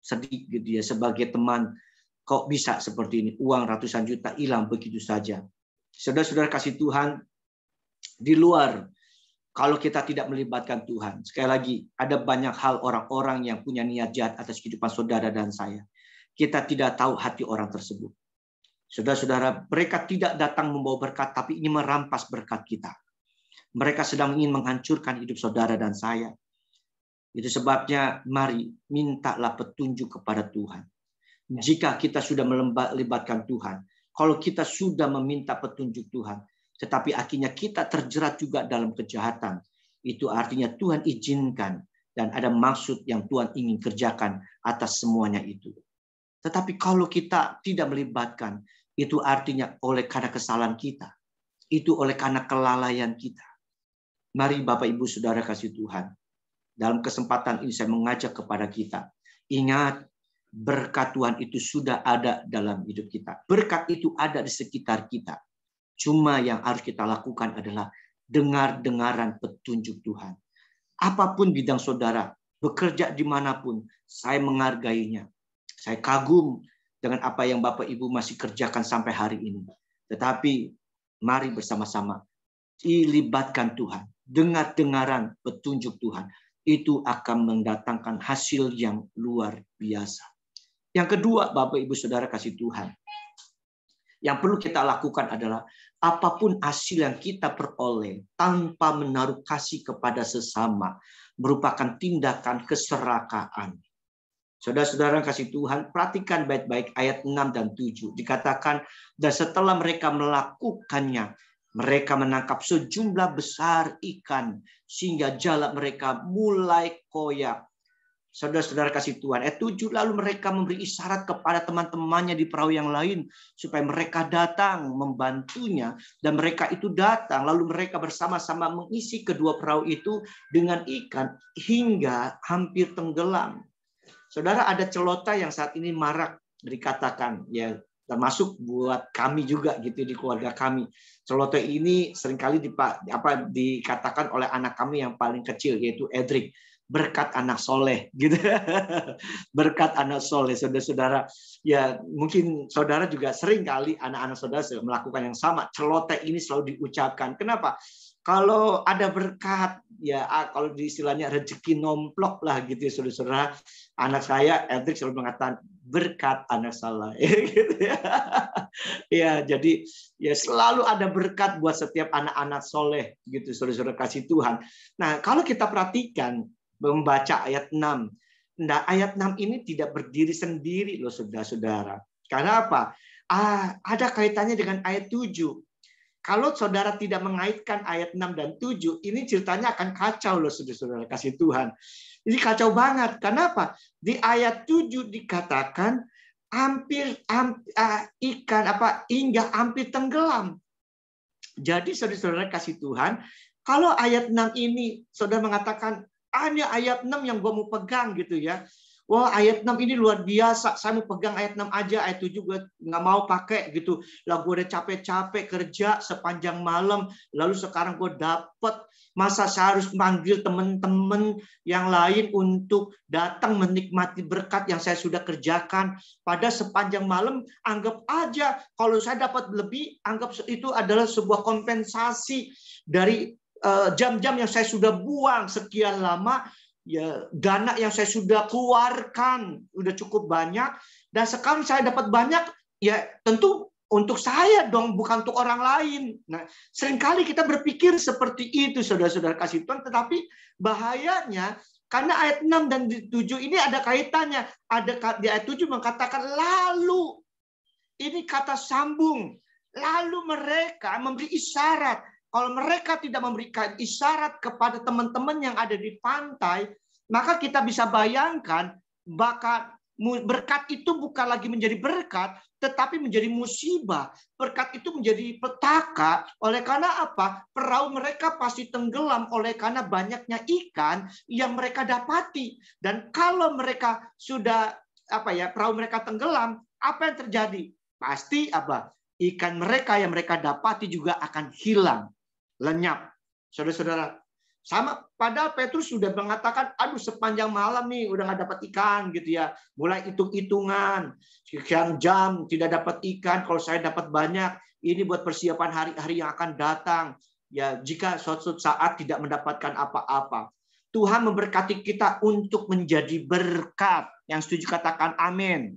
sedih gitu ya, sebagai teman, kok bisa seperti ini, uang ratusan juta hilang begitu saja. Saudara-saudara kasih Tuhan, di luar kalau kita tidak melibatkan Tuhan, sekali lagi ada banyak hal orang-orang yang punya niat jahat atas kehidupan saudara dan saya. Kita tidak tahu hati orang tersebut. Saudara-saudara, mereka tidak datang membawa berkat, tapi ini merampas berkat kita. Mereka sedang ingin menghancurkan hidup saudara dan saya. Itu sebabnya mari mintalah petunjuk kepada Tuhan. Jika kita sudah melibatkan Tuhan, kalau kita sudah meminta petunjuk Tuhan, tetapi akhirnya kita terjerat juga dalam kejahatan, itu artinya Tuhan izinkan dan ada maksud yang Tuhan ingin kerjakan atas semuanya itu. Tetapi kalau kita tidak melibatkan, itu artinya oleh karena kesalahan kita, itu oleh karena kelalaian kita. Mari Bapak Ibu Saudara kasih Tuhan, dalam kesempatan ini saya mengajak kepada kita, ingat berkat Tuhan itu sudah ada dalam hidup kita. Berkat itu ada di sekitar kita. Cuma yang harus kita lakukan adalah dengar-dengaran petunjuk Tuhan. Apapun bidang saudara, bekerja dimanapun, saya menghargainya. Saya kagum dengan apa yang Bapak Ibu masih kerjakan sampai hari ini. Tetapi mari bersama-sama dilibatkan Tuhan. Dengar-dengaran petunjuk Tuhan. Itu akan mendatangkan hasil yang luar biasa. Yang kedua, Bapak Ibu Saudara kasih Tuhan. Yang perlu kita lakukan adalah apapun hasil yang kita peroleh tanpa menaruh kasih kepada sesama merupakan tindakan keserakaan. Saudara-saudara kasih Tuhan, perhatikan baik-baik ayat 6 dan 7. Dikatakan, dan setelah mereka melakukannya, mereka menangkap sejumlah besar ikan sehingga jala mereka mulai koyak. Saudara-saudara kasih Tuhan, ayat 7, lalu mereka memberi isyarat kepada teman-temannya di perahu yang lain supaya mereka datang membantunya, dan mereka itu datang, lalu mereka bersama-sama mengisi kedua perahu itu dengan ikan hingga hampir tenggelam. Saudara, ada celota yang saat ini marak dikatakan, ya termasuk buat kami juga gitu di keluarga kami. Celota ini seringkali dikatakan oleh anak kami yang paling kecil, yaitu Edric. Berkat anak soleh gitu. Berkat anak soleh, saudara-saudara. Ya mungkin saudara juga sering kali anak-anak saudara melakukan yang sama. Celoteh ini selalu diucapkan. Kenapa? Kalau ada berkat, ya kalau di istilahnya rezeki nomplok lah gitu ya saudara-saudara. Anak saya Edric selalu mengatakan berkat anak salah. Gitu ya. Ya jadi ya selalu ada berkat buat setiap anak-anak soleh gitu saudara-saudara kasih Tuhan. Nah kalau kita perhatikan membaca ayat 6. Nah, ayat 6 ini tidak berdiri sendiri loh saudara-saudara. Karena apa? Ada kaitannya dengan ayat 7. Kalau saudara tidak mengaitkan ayat 6 dan 7, ini ceritanya akan kacau loh saudara-saudara kasih Tuhan. Ini kacau banget. Kenapa? Di ayat 7 dikatakan ikan hingga hampir tenggelam. Jadi saudara-saudara kasih Tuhan, kalau ayat 6 ini saudara mengatakan ini ayat 6 yang gue mau pegang gitu ya. Wah ayat 6 ini luar biasa. Saya mau pegang ayat 6 aja. Ayat 7 gue nggak mau pakai gitu. Lah gue udah capek-capek kerja sepanjang malam. Lalu sekarang gue dapet. Masa saya harus manggil teman-teman yang lain untuk datang menikmati berkat yang saya sudah kerjakan. Pada sepanjang malam anggap aja. Kalau saya dapat lebih, anggap itu adalah sebuah kompensasi dari jam-jam yang saya sudah buang sekian lama, ya dana yang saya sudah keluarkan udah cukup banyak, dan sekarang saya dapat banyak, ya tentu untuk saya dong, bukan untuk orang lain. Nah, seringkali kita berpikir seperti itu, saudara-saudara kasih Tuhan, tetapi bahayanya karena ayat 6 dan 7 ini ada kaitannya. Ada di ayat 7 mengatakan lalu, ini kata sambung, lalu mereka memberi isyarat. Kalau mereka tidak memberikan isyarat kepada teman-teman yang ada di pantai, maka kita bisa bayangkan berkat itu bukan lagi menjadi berkat, tetapi menjadi musibah. Berkat itu menjadi petaka. Oleh karena apa? Perahu mereka pasti tenggelam oleh karena banyaknya ikan yang mereka dapati. Dan kalau mereka sudah perahu mereka tenggelam, apa yang terjadi? Pasti ikan mereka yang mereka dapati juga akan hilang. Lenyap. Saudara-saudara, sama padahal Petrus sudah mengatakan, aduh sepanjang malam nih udah nggak dapat ikan gitu ya. Mulai hitung-hitungan, sekian jam tidak dapat ikan, kalau saya dapat banyak, ini buat persiapan hari-hari yang akan datang. Ya, jika suatu saat tidak mendapatkan apa-apa. Tuhan memberkati kita untuk menjadi berkat. Yang setuju katakan amin.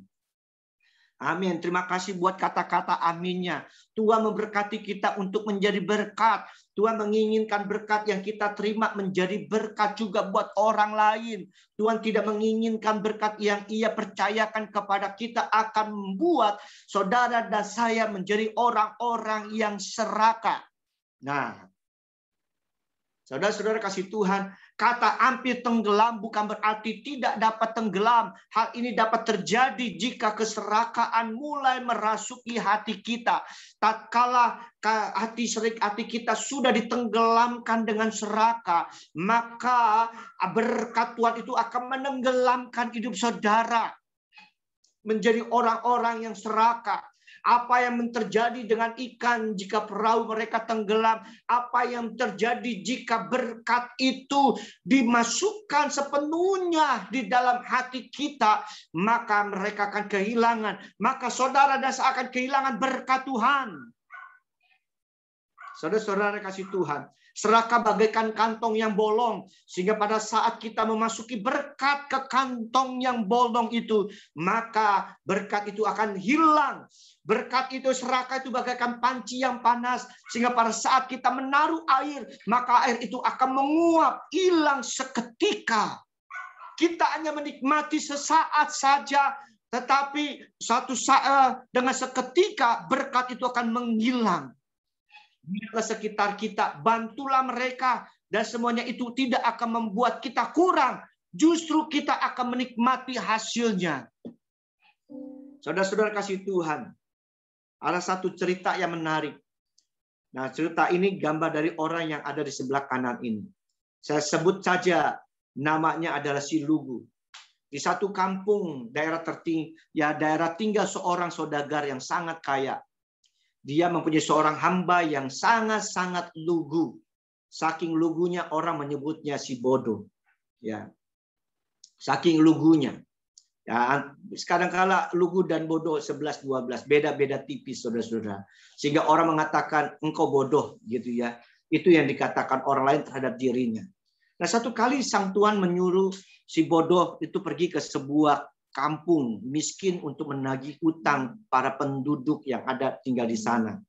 Amin. Terima kasih buat kata-kata aminnya. Tuhan memberkati kita untuk menjadi berkat. Tuhan menginginkan berkat yang kita terima menjadi berkat juga buat orang lain. Tuhan tidak menginginkan berkat yang Ia percayakan kepada kita akan membuat saudara dan saya menjadi orang-orang yang serakah. Nah, saudara-saudara kasih Tuhan, kata hampir tenggelam bukan berarti tidak dapat tenggelam. Hal ini dapat terjadi jika keserakaan mulai merasuki hati kita. Tatkala hati kita sudah ditenggelamkan dengan serakah, maka berkat Tuhan itu akan menenggelamkan hidup saudara menjadi orang-orang yang serakah. Apa yang terjadi dengan ikan jika perahu mereka tenggelam? Apa yang terjadi jika berkat itu dimasukkan sepenuhnya di dalam hati kita? Maka mereka akan kehilangan. Maka saudara dan saya akan kehilangan berkat Tuhan. Saudara-saudara kasih Tuhan, serakah bagaikan kantong yang bolong, sehingga pada saat kita memasuki berkat ke kantong yang bolong itu, maka berkat itu akan hilang. Berkat itu, serakah itu bagaikan panci yang panas, sehingga pada saat kita menaruh air, maka air itu akan menguap, hilang seketika. Kita hanya menikmati sesaat saja, tetapi satu saat dengan seketika berkat itu akan menghilang. Ke sekitar kita, bantulah mereka, dan semuanya itu tidak akan membuat kita kurang, justru kita akan menikmati hasilnya. Saudara-saudara kasih Tuhan, ada satu cerita yang menarik. Nah, cerita ini gambar dari orang yang ada di sebelah kanan ini. Saya sebut saja namanya adalah si Lugu. Di satu kampung daerah tinggal seorang saudagar yang sangat kaya. Dia mempunyai seorang hamba yang sangat-sangat lugu. Saking lugunya orang menyebutnya si bodoh. Ya, saking lugunya. Ya, kadang-kala lugu dan bodoh 11-12, beda-beda tipis, saudara-saudara. Sehingga orang mengatakan engkau bodoh, gitu ya. Itu yang dikatakan orang lain terhadap dirinya. Nah, satu kali sang tuan menyuruh si bodoh itu pergi ke sebuah kampung miskin untuk menagih utang para penduduk yang ada tinggal di sana.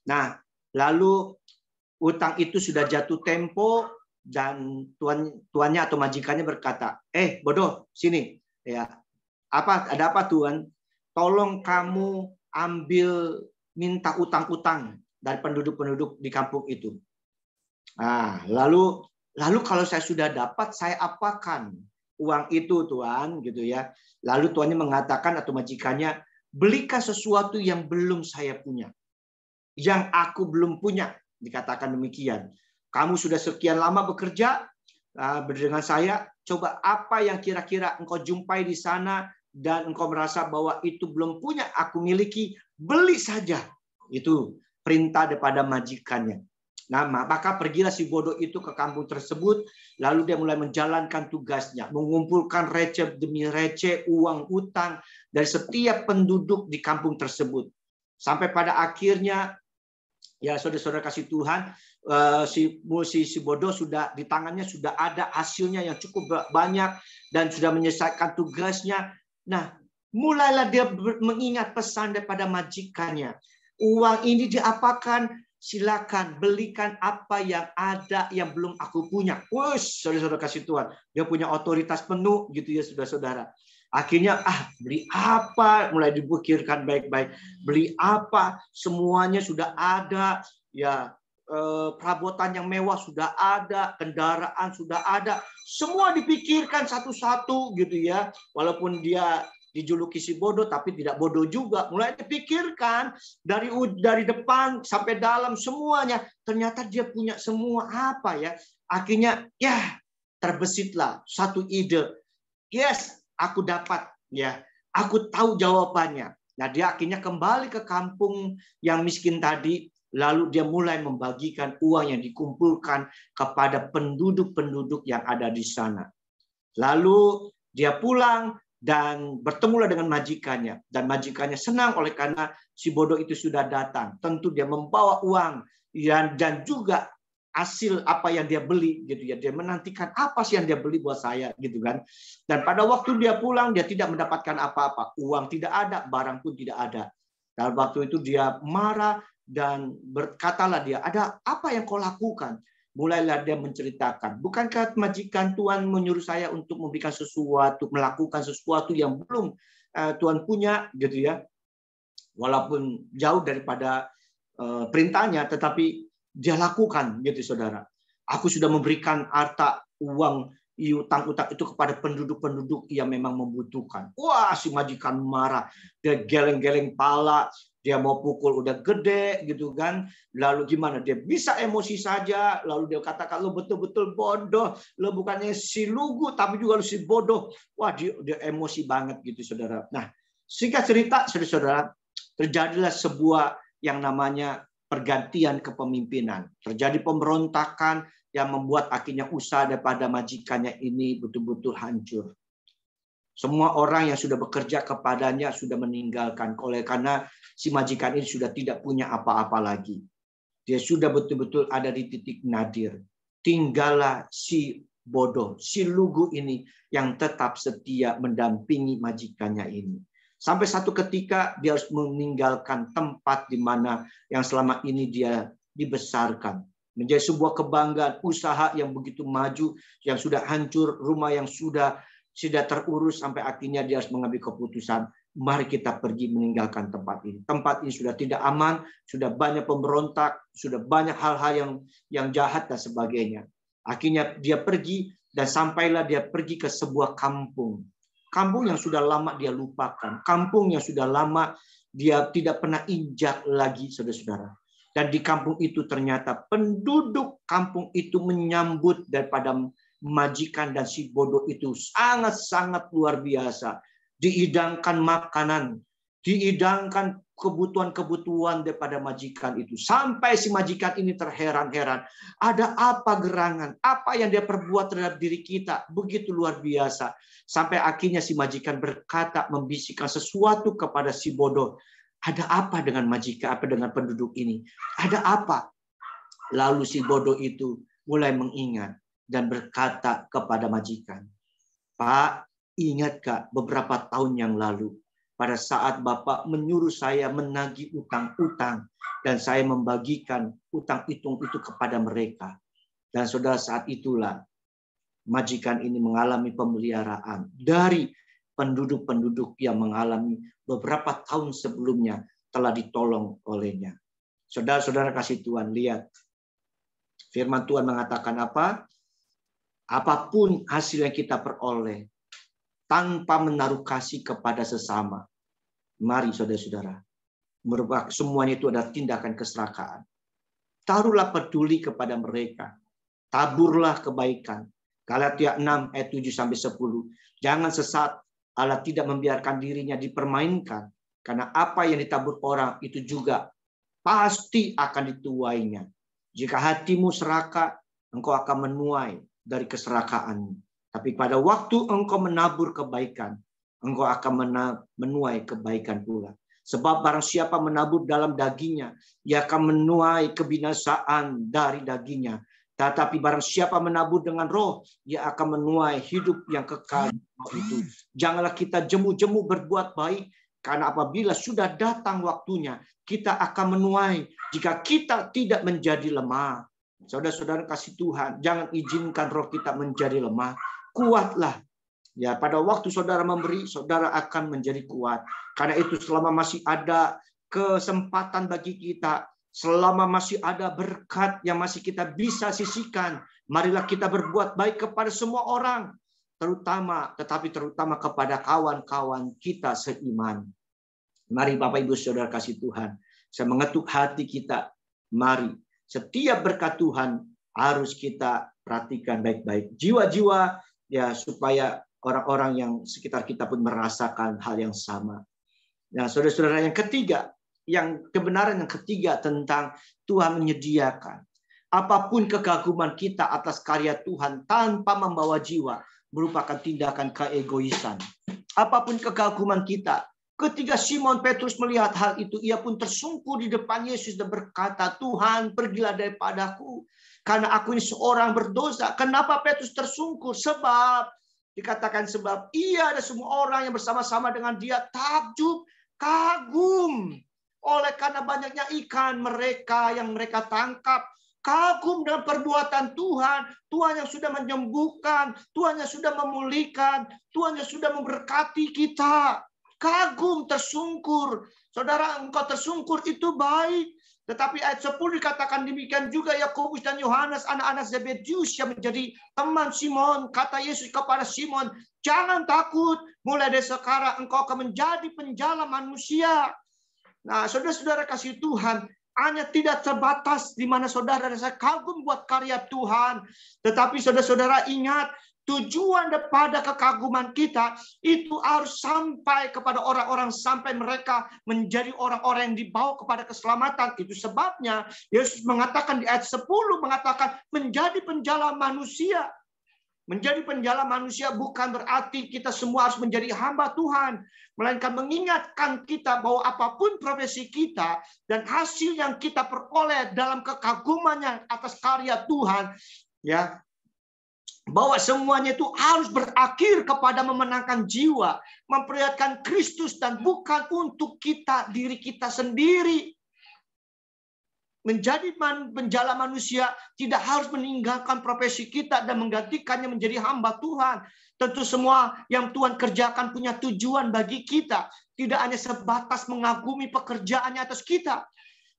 Nah, lalu utang itu sudah jatuh tempo dan tuannya atau majikannya berkata, bodoh, sini. Ya, ada apa tuan? Tolong kamu minta utang-utang dari penduduk-penduduk di kampung itu. Nah, lalu kalau saya sudah dapat, saya apakan uang itu, tuan, gitu ya. Lalu tuannya mengatakan atau majikannya, belikan sesuatu yang belum saya punya, yang aku belum punya, dikatakan demikian. Kamu sudah sekian lama bekerja dengan saya, coba apa yang kira-kira engkau jumpai di sana dan engkau merasa bahwa itu belum punya, aku miliki, beli saja. Itu perintah daripada majikannya. Nah, maka pergilah si bodoh itu ke kampung tersebut, lalu dia mulai menjalankan tugasnya, mengumpulkan receh demi receh, uang utang dari setiap penduduk di kampung tersebut. Sampai pada akhirnya, ya saudara-saudara kasih Tuhan, si bodoh sudah di tangannya sudah ada hasilnya yang cukup banyak dan sudah menyelesaikan tugasnya. Nah, mulailah dia mengingat pesan daripada majikannya. Uang ini diapakan? Silakan belikan apa yang ada yang belum aku punya. Wush, saudara-saudara kasih Tuhan, dia punya otoritas penuh gitu ya saudara-saudara. Akhirnya beli apa? Mulai dipikirkan baik-baik. Beli apa? Semuanya sudah ada. Ya, perabotan yang mewah sudah ada, kendaraan sudah ada. Semua dipikirkan satu-satu gitu ya. Walaupun dia dijuluki si bodoh, tapi tidak bodoh juga. Mulai dipikirkan dari depan sampai dalam semuanya. Ternyata dia punya semua apa ya. Akhirnya ya terbesitlah satu ide. Yes, aku dapat ya. Aku tahu jawabannya. Nah, dia akhirnya kembali ke kampung yang miskin tadi. Lalu dia mulai membagikan uang yang dikumpulkan kepada penduduk-penduduk yang ada di sana. Lalu dia pulang dan bertemulah dengan majikannya. Dan majikannya senang oleh karena si bodoh itu sudah datang. Tentu dia membawa uang dan juga hasil apa yang dia beli gitu ya. Dia menantikan apa sih yang dia beli buat saya gitu kan. Dan pada waktu dia pulang dia tidak mendapatkan apa-apa. Uang tidak ada, barang pun tidak ada. Dan waktu itu dia marah dan berkatalah dia, ada apa yang kau lakukan? Mulailah dia menceritakan, bukankah majikan Tuhan menyuruh saya untuk memberikan sesuatu, melakukan sesuatu yang belum Tuhan punya, gitu ya. Walaupun jauh daripada perintahnya, tetapi dia lakukan, gitu saudara. Aku sudah memberikan harta uang utang-utang itu kepada penduduk-penduduk yang memang membutuhkan. Wah, si majikan marah, dia geleng-geleng pala. Dia mau pukul udah gede gitu kan. Lalu gimana? Dia bisa emosi saja. Lalu dia katakan, lo betul-betul bodoh. Lo bukannya si lugu, tapi juga lo si bodoh. Wah, dia emosi banget gitu, saudara. Nah, singkat cerita, saudara, terjadilah sebuah yang namanya pergantian kepemimpinan. Terjadi pemberontakan yang membuat akhirnya usaha daripada majikannya ini betul-betul hancur. Semua orang yang sudah bekerja kepadanya sudah meninggalkan, karena si majikan ini sudah tidak punya apa-apa lagi. Dia sudah betul-betul ada di titik nadir. Tinggallah si bodoh, si lugu ini yang tetap setia mendampingi majikannya ini. Sampai satu ketika dia harus meninggalkan tempat di mana yang selama ini dia dibesarkan. Menjadi sebuah kebanggaan, usaha yang begitu maju, yang sudah hancur, rumah yang sudah terurus, sampai akhirnya dia harus mengambil keputusan, mari kita pergi meninggalkan tempat ini. Tempat ini sudah tidak aman, sudah banyak pemberontak, sudah banyak hal-hal yang jahat dan sebagainya. Akhirnya dia pergi dan sampailah dia pergi ke sebuah kampung. Kampung yang sudah lama dia lupakan. Kampung yang sudah lama dia tidak pernah injak lagi, saudara-saudara. Dan di kampung itu ternyata penduduk kampung itu menyambut daripada majikan dan si bodoh itu sangat-sangat luar biasa. Dihidangkan makanan, dihidangkan kebutuhan-kebutuhan daripada majikan itu. Sampai si majikan ini terheran-heran. Ada apa gerangan? Apa yang dia perbuat terhadap diri kita? Begitu luar biasa. Sampai akhirnya si majikan berkata, membisikkan sesuatu kepada si bodoh. Ada apa dengan majikan? Apa dengan penduduk ini? Ada apa? Lalu si bodoh itu mulai mengingat dan berkata kepada majikan, Pak, ingat Kak, beberapa tahun yang lalu, pada saat Bapak menyuruh saya menagih utang-utang, dan saya membagikan utang-utang itu kepada mereka. Dan saudara, saat itulah majikan ini mengalami pemeliharaan dari penduduk-penduduk yang mengalami beberapa tahun sebelumnya telah ditolong olehnya. Saudara-saudara kasih Tuhan, lihat. Firman Tuhan mengatakan apa? Apapun hasil yang kita peroleh, tanpa menaruh kasih kepada sesama. Mari saudara-saudara, semuanya itu adalah tindakan keserakahan. Taruhlah peduli kepada mereka. Taburlah kebaikan. Galatia 6 ayat 7-10. Jangan sesat, Allah tidak membiarkan dirinya dipermainkan. Karena apa yang ditabur orang itu juga pasti akan dituainya. Jika hatimu serakah, engkau akan menuai dari keserakaanmu. Tapi pada waktu engkau menabur kebaikan, engkau akan menuai kebaikan pula. Sebab barang siapa menabur dalam dagingnya, ia akan menuai kebinasaan dari dagingnya. Tetapi barang siapa menabur dengan roh, ia akan menuai hidup yang kekal itu. Janganlah kita jemu-jemu berbuat baik, karena apabila sudah datang waktunya, kita akan menuai jika kita tidak menjadi lemah. Saudara-saudara kasih Tuhan, jangan izinkan roh kita menjadi lemah. Kuatlah. Ya, pada waktu saudara memberi, saudara akan menjadi kuat. Karena itu selama masih ada kesempatan bagi kita, selama masih ada berkat yang masih kita bisa sisihkan, marilah kita berbuat baik kepada semua orang, terutama kepada kawan-kawan kita seiman. Mari Bapak Ibu Saudara kasih Tuhan, saya mengetuk hati kita. Mari setiap berkat Tuhan harus kita perhatikan baik-baik. Jiwa-jiwa ya, supaya orang-orang yang sekitar kita pun merasakan hal yang sama. Nah, saudara-saudara, yang ketiga, kebenaran yang ketiga tentang Tuhan menyediakan. Apapun kekaguman kita atas karya Tuhan tanpa membawa jiwa merupakan tindakan keegoisan. Apapun kekaguman kita, ketika Simon Petrus melihat hal itu, ia pun tersungkur di depan Yesus dan berkata, Tuhan, pergilah daripadaku, karena aku ini seorang berdosa. Kenapa Petrus tersungkur? Sebab ia ada semua orang yang bersama-sama dengan dia takjub, kagum oleh karena banyaknya ikan yang mereka tangkap. Kagum dengan perbuatan Tuhan. Tuhan yang sudah menyembuhkan, Tuhan yang sudah memulihkan, Tuhan yang sudah memberkati kita. Kagum, tersungkur. Saudara, engkau tersungkur itu baik. Tetapi ayat 10 dikatakan demikian juga Yakobus dan Yohanes, anak-anak Zebedius yang menjadi teman Simon. Kata Yesus kepada Simon, jangan takut, mulai dari sekarang engkau akan menjadi penjala manusia. Nah, saudara-saudara kasih Tuhan, hanya tidak terbatas di mana saudara dan saya kagum buat karya Tuhan. Tetapi saudara-saudara ingat, tujuan daripada kekaguman kita itu harus sampai kepada orang-orang, sampai mereka menjadi orang-orang yang dibawa kepada keselamatan. Itu sebabnya Yesus mengatakan di ayat 10, mengatakan menjadi penjala manusia. Menjadi penjala manusia bukan berarti kita semua harus menjadi hamba Tuhan, melainkan mengingatkan kita bahwa apapun profesi kita dan hasil yang kita peroleh dalam kekagumannya atas karya Tuhan, ya, bahwa semuanya itu harus berakhir kepada memenangkan jiwa, memperlihatkan Kristus, dan bukan untuk kita, diri kita sendiri. Menjadi penjala manusia tidak harus meninggalkan profesi kita dan menggantikannya menjadi hamba Tuhan. Tentu semua yang Tuhan kerjakan punya tujuan bagi kita. Tidak hanya sebatas mengagumi pekerjaannya atas kita.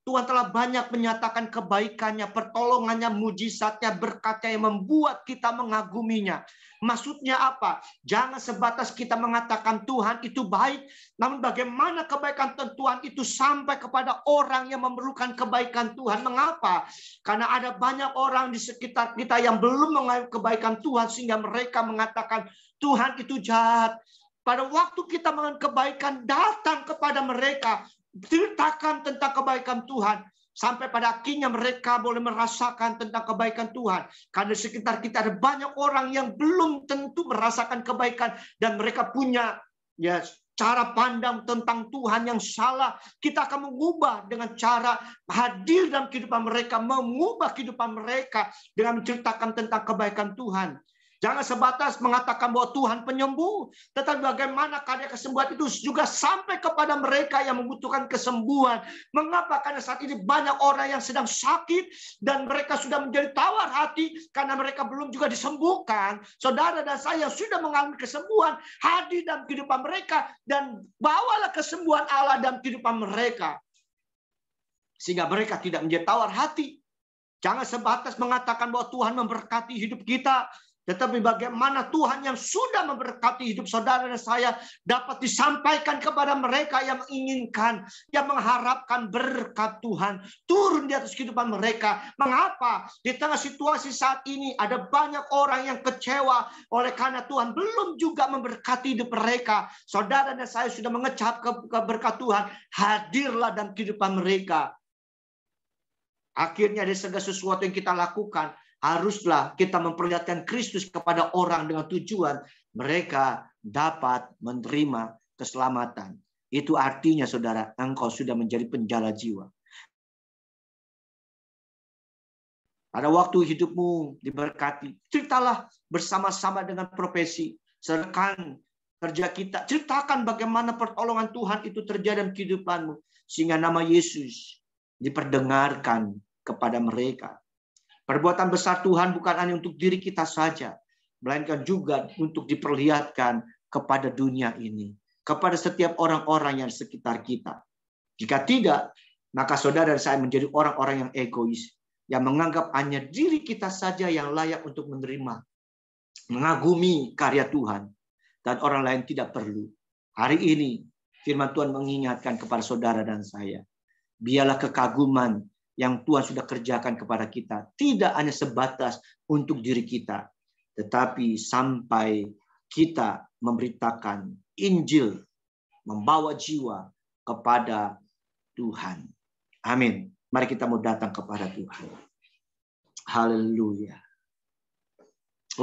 Tuhan telah banyak menyatakan kebaikannya, pertolongannya, mujizatnya, berkatnya yang membuat kita mengaguminya. Maksudnya apa? Jangan sebatas kita mengatakan Tuhan itu baik, namun bagaimana kebaikan Tuhan itu sampai kepada orang yang memerlukan kebaikan Tuhan. Mengapa? Karena ada banyak orang di sekitar kita yang belum mengalami kebaikan Tuhan, sehingga mereka mengatakan Tuhan itu jahat. Pada waktu kita mengalami kebaikan, datang kepada mereka, ceritakan tentang kebaikan Tuhan, sampai pada akhirnya mereka boleh merasakan tentang kebaikan Tuhan. Karena di sekitar kita ada banyak orang yang belum tentu merasakan kebaikan, dan mereka punya cara pandang tentang Tuhan yang salah. Kita akan mengubah dengan cara hadir dalam kehidupan mereka, mengubah kehidupan mereka dengan menceritakan tentang kebaikan Tuhan. Jangan sebatas mengatakan bahwa Tuhan penyembuh, tetapi bagaimana karya kesembuhan itu juga sampai kepada mereka yang membutuhkan kesembuhan. Mengapa? Karena saat ini banyak orang yang sedang sakit dan mereka sudah menjadi tawar hati karena mereka belum juga disembuhkan. Saudara dan saya yang sudah mengalami kesembuhan, hadir dalam kehidupan mereka dan bawalah kesembuhan Allah dalam kehidupan mereka, sehingga mereka tidak menjadi tawar hati. Jangan sebatas mengatakan bahwa Tuhan memberkati hidup kita, tetapi bagaimana Tuhan yang sudah memberkati hidup saudara dan saya dapat disampaikan kepada mereka yang menginginkan, yang mengharapkan berkat Tuhan turun di atas kehidupan mereka. Mengapa? Di tengah situasi saat ini ada banyak orang yang kecewa oleh karena Tuhan belum juga memberkati hidup mereka. Saudara dan saya sudah mengecap berkat Tuhan, hadirlah dalam kehidupan mereka. Akhirnya dari segala sesuatu yang kita lakukan, haruslah kita memperlihatkan Kristus kepada orang dengan tujuan mereka dapat menerima keselamatan. Itu artinya, saudara, engkau sudah menjadi penjala jiwa. Pada waktu hidupmu diberkati, ceritalah bersama-sama dengan profesi, sertakan kerja kita. Ceritakan bagaimana pertolongan Tuhan itu terjadi dalam kehidupanmu, sehingga nama Yesus diperdengarkan kepada mereka. Perbuatan besar Tuhan bukan hanya untuk diri kita saja, melainkan juga untuk diperlihatkan kepada dunia ini, kepada setiap orang-orang yang di sekitar kita. Jika tidak, maka saudara dan saya menjadi orang-orang yang egois, yang menganggap hanya diri kita saja yang layak untuk menerima, mengagumi karya Tuhan, dan orang lain tidak perlu. Hari ini, firman Tuhan mengingatkan kepada saudara dan saya, biarlah kekaguman yang Tuhan sudah kerjakan kepada kita tidak hanya sebatas untuk diri kita, tetapi sampai kita memberitakan Injil, membawa jiwa kepada Tuhan. Amin. Mari kita mau datang kepada Tuhan. Haleluya.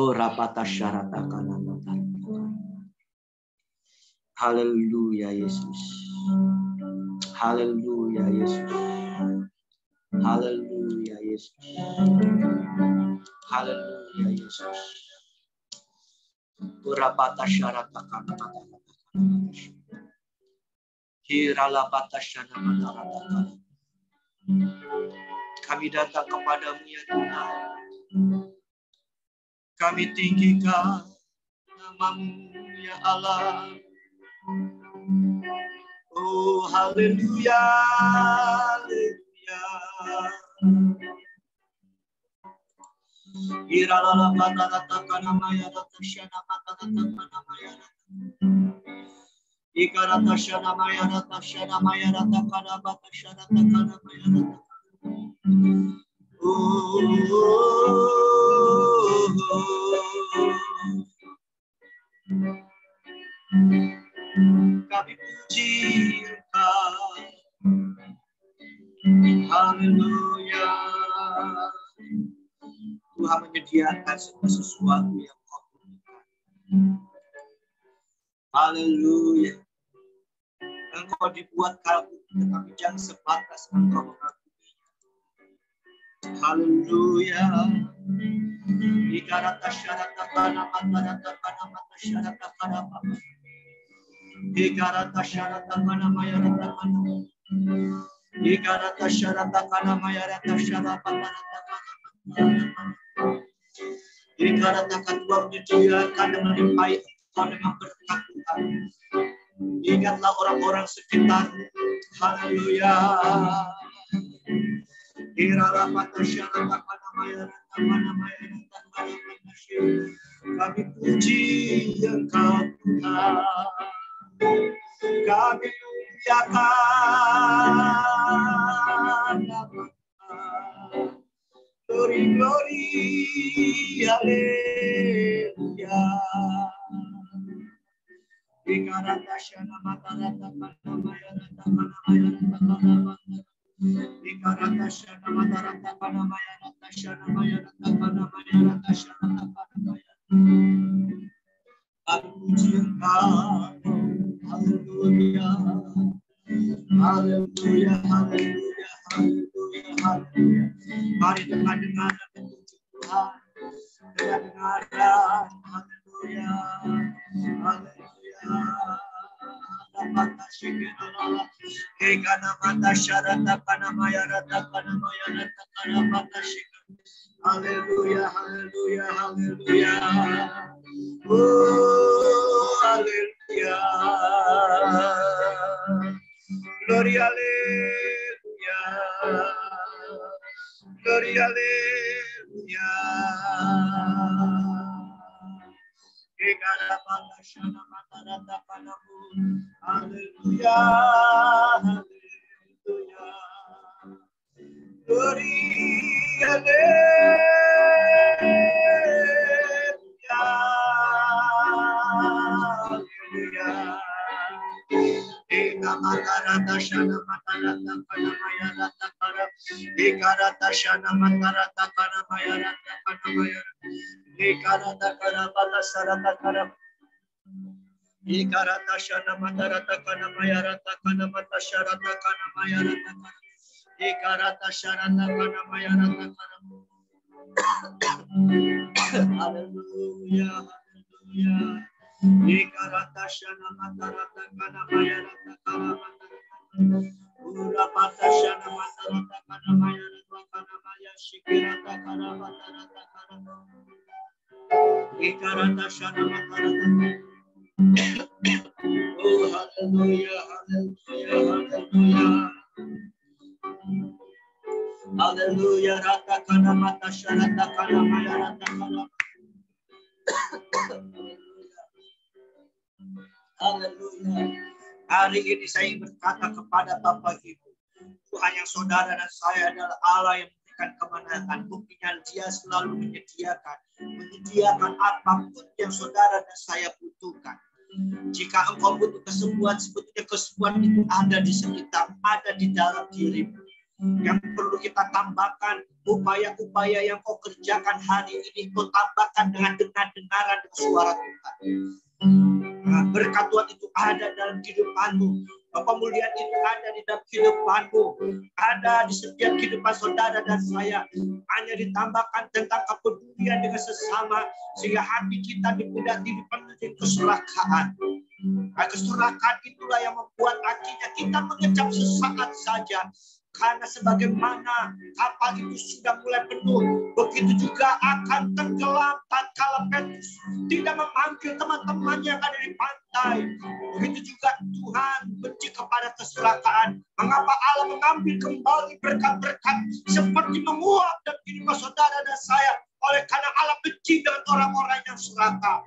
Oh, rapata syarata kanamata. Haleluya Yesus. Haleluya Yesus. Haleluya Yesus. Haleluya Yesus. Urapata syarata kanamata. Hiralapata syanamanarata. Kami datang kepadamu ya Tuhan. Kami tinggikan namamu ya Allah. Oh haleluya, haleluya. Iralala patata kanamaya ratashana patata kanamaya. Ikarata shana maya ratashana maya ratakana batashana takana maya. puji Engkau. Haleluya. Tuhan menyediakan segala sesuatu yang Kau butuhkan. Haleluya. Engkau dibuat kaku, tetapi jangan sebatas Engkau mengakuinya. Haleluya. Ikarata syarata kana matarata kana mata syarata kana mata. Ikarata syarata kana mayarata kana. Ikarata syarata kana mayarata syarata kana. Ikarata katua menyediakan dan melimpahi Engkau dengan berkat Tuhan. Ingatlah orang-orang sekitar. Haleluya. Kami puji Engkau Tuhan. Kami muliakan nama. Glory, glory, haleluya. Ikarata syana matarata kana mayarata kana mayarata kana mayarata. Ikarata syana matarata kana mayarata syana mayarata kana mayarata syana kana mayarata. Kami puji Engkau. Haleluya. Haleluya, haleluya, haleluya, haleluya. Mari dengar petunjuk Tuhan. Dengar. Haleluya. Haleluya. Mata syikirala. Kana mata syarata kana mayarata kana mayarata kana mata syikir. Haleluya, haleluya, haleluya. Oh, haleluya. Glory, haleluya. Glory, haleluya. Haleluya, haleluya. Glory, haleluya. Haleluya. Matarata shana matarata kana mayarata kana. Ikarata shana matarata kana mayarata kana mayarata. Ikarata kana matarata kana. Ikarata shana matarata kana mayarata kana matasharata kana mayarata kana. Ikarata shana kana mayarata kana. Haleluya, haleluya. Ikarata shana matarata kana mayarata kana matarata. Urapata shana matarata kana mayarata kana maya shikirata kana matarata kana. Ikarata shana matarata. Oh, haleluya, haleluya, haleluya. Haleluya, rata kana mata syarata kana mayarata kana. Haleluya. Hari ini saya berkata kepada Bapak Ibu, Tuhan yang saudara dan saya adalah Allah yang memberikan kemenangan. Buktinya Dia selalu menyediakan apapun yang saudara dan saya butuhkan. Jika engkau butuh kesembuhan, sebetulnya kesembuhan itu ada di sekitar, ada di dalam dirimu. Yang perlu kita tambahkan, upaya-upaya yang kau kerjakan hari ini, kau tambahkan dengan dengar-dengaran suara Tuhan. Berkat Tuhan itu ada dalam kehidupanmu. Pemulihan itu ada di dalam kehidupanmu. Ada di setiap kehidupan saudara dan saya. Hanya ditambahkan tentang kepedulian dengan sesama. Sehingga hati kita dipenuhi kesurakaan. Kesurakaan itulah yang membuat akhirnya kita mengecap sesaat saja. Karena sebagaimana kapal itu sudah mulai penuh, begitu juga akan tenggelam tatkala Petrus tidak memanggil teman-temannya yang ada di pantai. Begitu juga Tuhan benci kepada kesurakaan. Mengapa Allah mengambil kembali berkat-berkat seperti menguap dan kehidupan saudara dan saya? Oleh karena Allah benci dengan orang-orang yang serakah.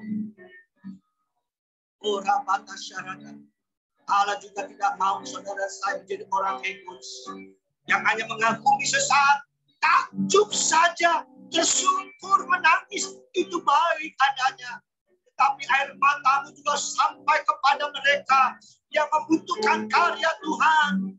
Orang batas syarat. Allah juga tidak mau saudara saya menjadi orang egois yang hanya mengagumi sesaat, takjub saja, tersungkur, menangis, itu baik adanya. Tetapi air matamu juga sampai kepada mereka yang membutuhkan karya Tuhan.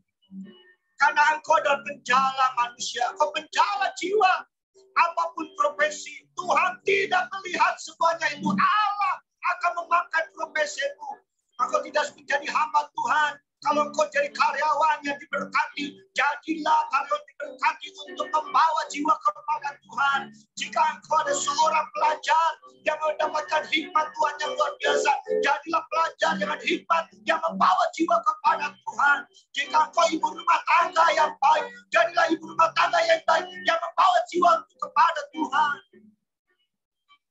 Karena Engkau adalah penjala manusia, Engkau penjala jiwa. Apapun profesi, Tuhan tidak melihat semuanya itu. Allah akan memakai profesimu. Engkau tidak menjadi hamba Tuhan. Kalau engkau jadi karyawan yang diberkati, jadilah karyawan diberkati untuk membawa jiwa kepada Tuhan. Jika engkau ada seorang pelajar yang mendapatkan hikmat Tuhan yang luar biasa, jadilah pelajar dengan hikmat yang membawa jiwa kepada Tuhan. Jika engkau ibu rumah tangga yang baik, jadilah ibu rumah tangga yang baik yang membawa jiwa kepada Tuhan.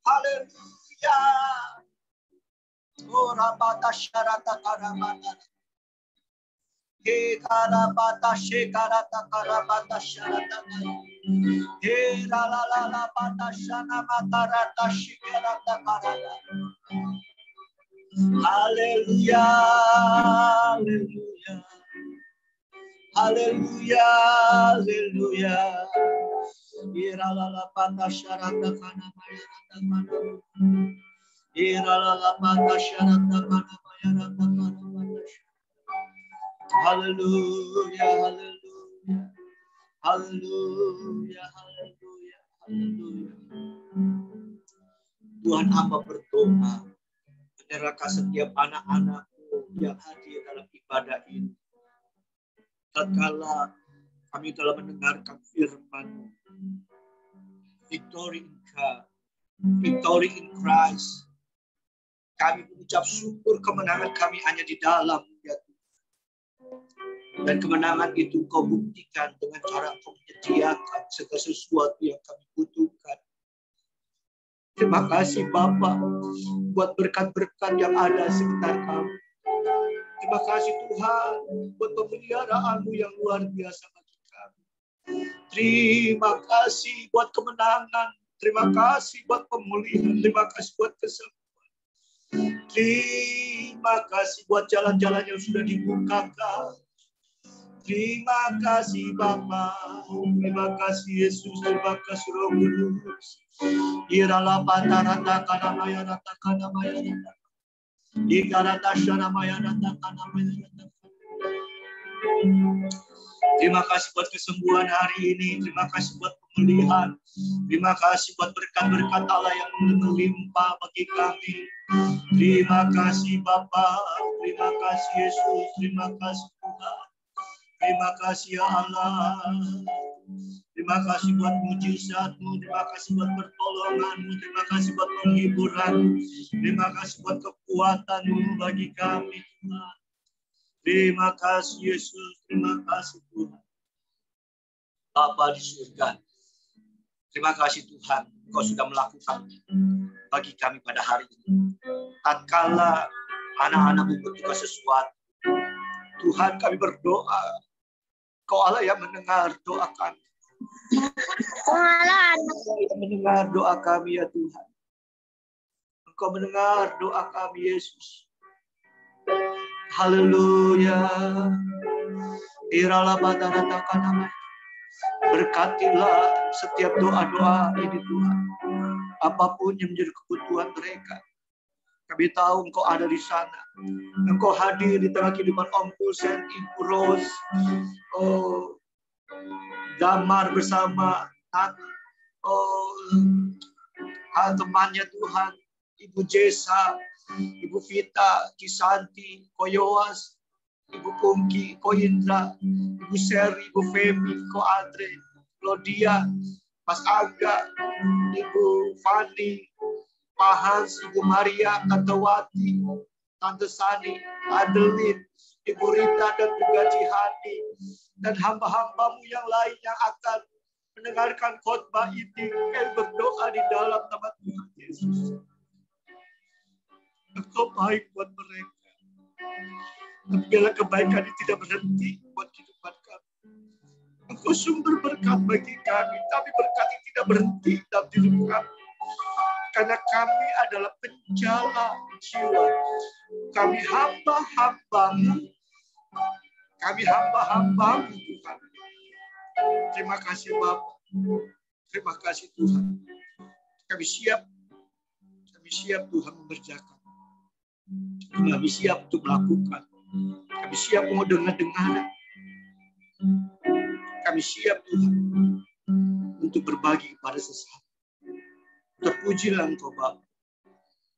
Haleluya. Oh, rabata syarata karamata. He karabata shekarata karabata syarata. He la la la la bata shana matarata shikarata karata. Haleluya, haleluya, haleluya, haleluya. He la la la bata syarata kana mayarata kana. He la la la bata syarata kana mayarata kana. Haleluya, haleluya, haleluya, haleluya, haleluya. Tuhan, hamba berdoa, menyerahkan setiap anak-anakmu yang hadir dalam ibadah ini. Tatkala kami telah mendengarkan firman, victory in God, victory in Christ. Kami mengucap syukur kemenangan kami hanya di dalam ya. Dan kemenangan itu kau buktikan dengan cara kau menyediakan segala sesuatu yang kami butuhkan. Terima kasih Bapa buat berkat-berkat yang ada sekitar kami. Terima kasih Tuhan buat pemeliharaan-Mu yang luar biasa bagi kami. Terima kasih buat kemenangan. Terima kasih buat pemulihan. Terima kasih buat kesembuhan. Terima kasih buat jalan-jalan yang sudah dibukakan. Terima kasih Bapa, terima kasih Yesus, terima kasih Roh Kudus. Irala patarata kana maya rata kana maya rata. Ikarata shana maya rata kana maya rata. Terima kasih buat kesembuhan hari ini, terima kasih buat pemulihan, terima kasih buat berkat-berkat Allah yang melimpah bagi kami. Terima kasih Bapa, terima kasih Yesus, terima kasih Tuhan. Terima kasih ya Allah. Terima kasih buat mujizat-Mu, terima kasih buat pertolongan-Mu, terima kasih buat penghiburan, terima kasih buat kekuatan-Mu bagi kami Tuhan. Terima kasih Yesus, terima kasih Tuhan. Bapa di surga, terima kasih Tuhan, Engkau sudah melakukan bagi kami pada hari ini. Tatkala anak-anak-Mu membutuhkan sesuatu, Tuhan kami berdoa, Kau Allah yang mendengar doa kami. Engkau yang mendengar doa kami ya Tuhan. Engkau mendengar doa kami Yesus. Haleluya. Irala bataratakan namanya. Berkatilah setiap doa-doa ini Tuhan. Apapun yang menjadi kebutuhan mereka. Kami tahu Engkau ada di sana. Engkau hadir di tengah kehidupan Om Kusen, Ibu Ros, Damar bersama temannya Tuhan, Ibu Jesa, Ibu Vita, Kisanti, Ko Yoas, Ibu Pungki, Ko Indra, Ibu Seri, Ibu Femi, Ko Andre, Claudia, Mas Aga, Ibu Fani, Pak Hans, Ibu Maria, Tante Wati, Tante Sani, Adeline, Ibu Rita dan juga Jihani, dan hamba-hambamu yang lain yang akan mendengarkan khotbah ini. Kami berdoa di dalam nama Tuhan Yesus. Engkau baik buat mereka. Tapi biarlah kebaikan ini tidak berhenti buat kehidupan kami. Engkau sumber berkat bagi kami, tapi berkat ini tidak berhenti dalam hidup kami. Karena kami adalah penjala jiwa. Kami hamba-hambamu. Kami hamba-hambamu Tuhan. Terima kasih Bapa. Terima kasih Tuhan. Kami siap Tuhan mengerjakan. Kami siap untuk melakukan Kami siap mau dengar. Kami siap Tuhan untuk berbagi kepada sesama. Terpujilah Engkau Bapa.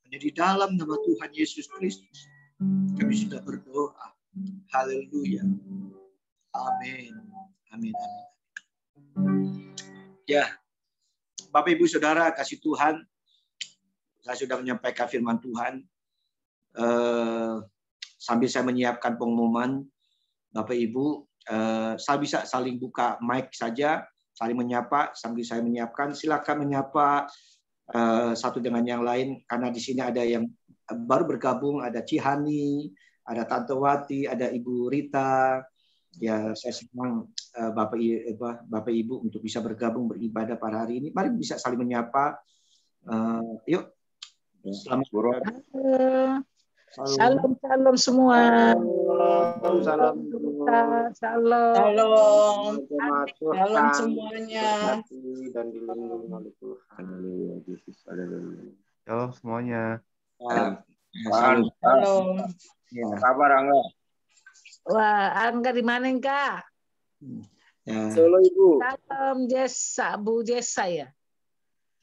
Hanya di dalam nama Tuhan Yesus Kristus kami sudah berdoa. Haleluya. Amin. Amin. Amin. Ya, Bapak Ibu Saudara kasih Tuhan, saya sudah menyampaikan firman Tuhan. Sambil saya menyiapkan pengumuman, Bapak Ibu, saya bisa saling buka mic saja, saling menyapa sambil saya menyiapkan. Silakan menyapa satu dengan yang lain, karena di sini ada yang baru bergabung, ada Cihani, ada Tante Wati, ada Ibu Rita. Ya, saya senang Bapak Ibu untuk bisa bergabung beribadah pada hari ini. Mari bisa saling menyapa. Yuk. Selamat Salam semua. Salam. Salam semuanya. Dan dilindungi oleh Tuhan. Halo semuanya. Halo. Ya. Kabar Angga? Wah, Angga di mana enggak? Ya. Solo Ibu. Salam Jessa, Bu Jessa ya.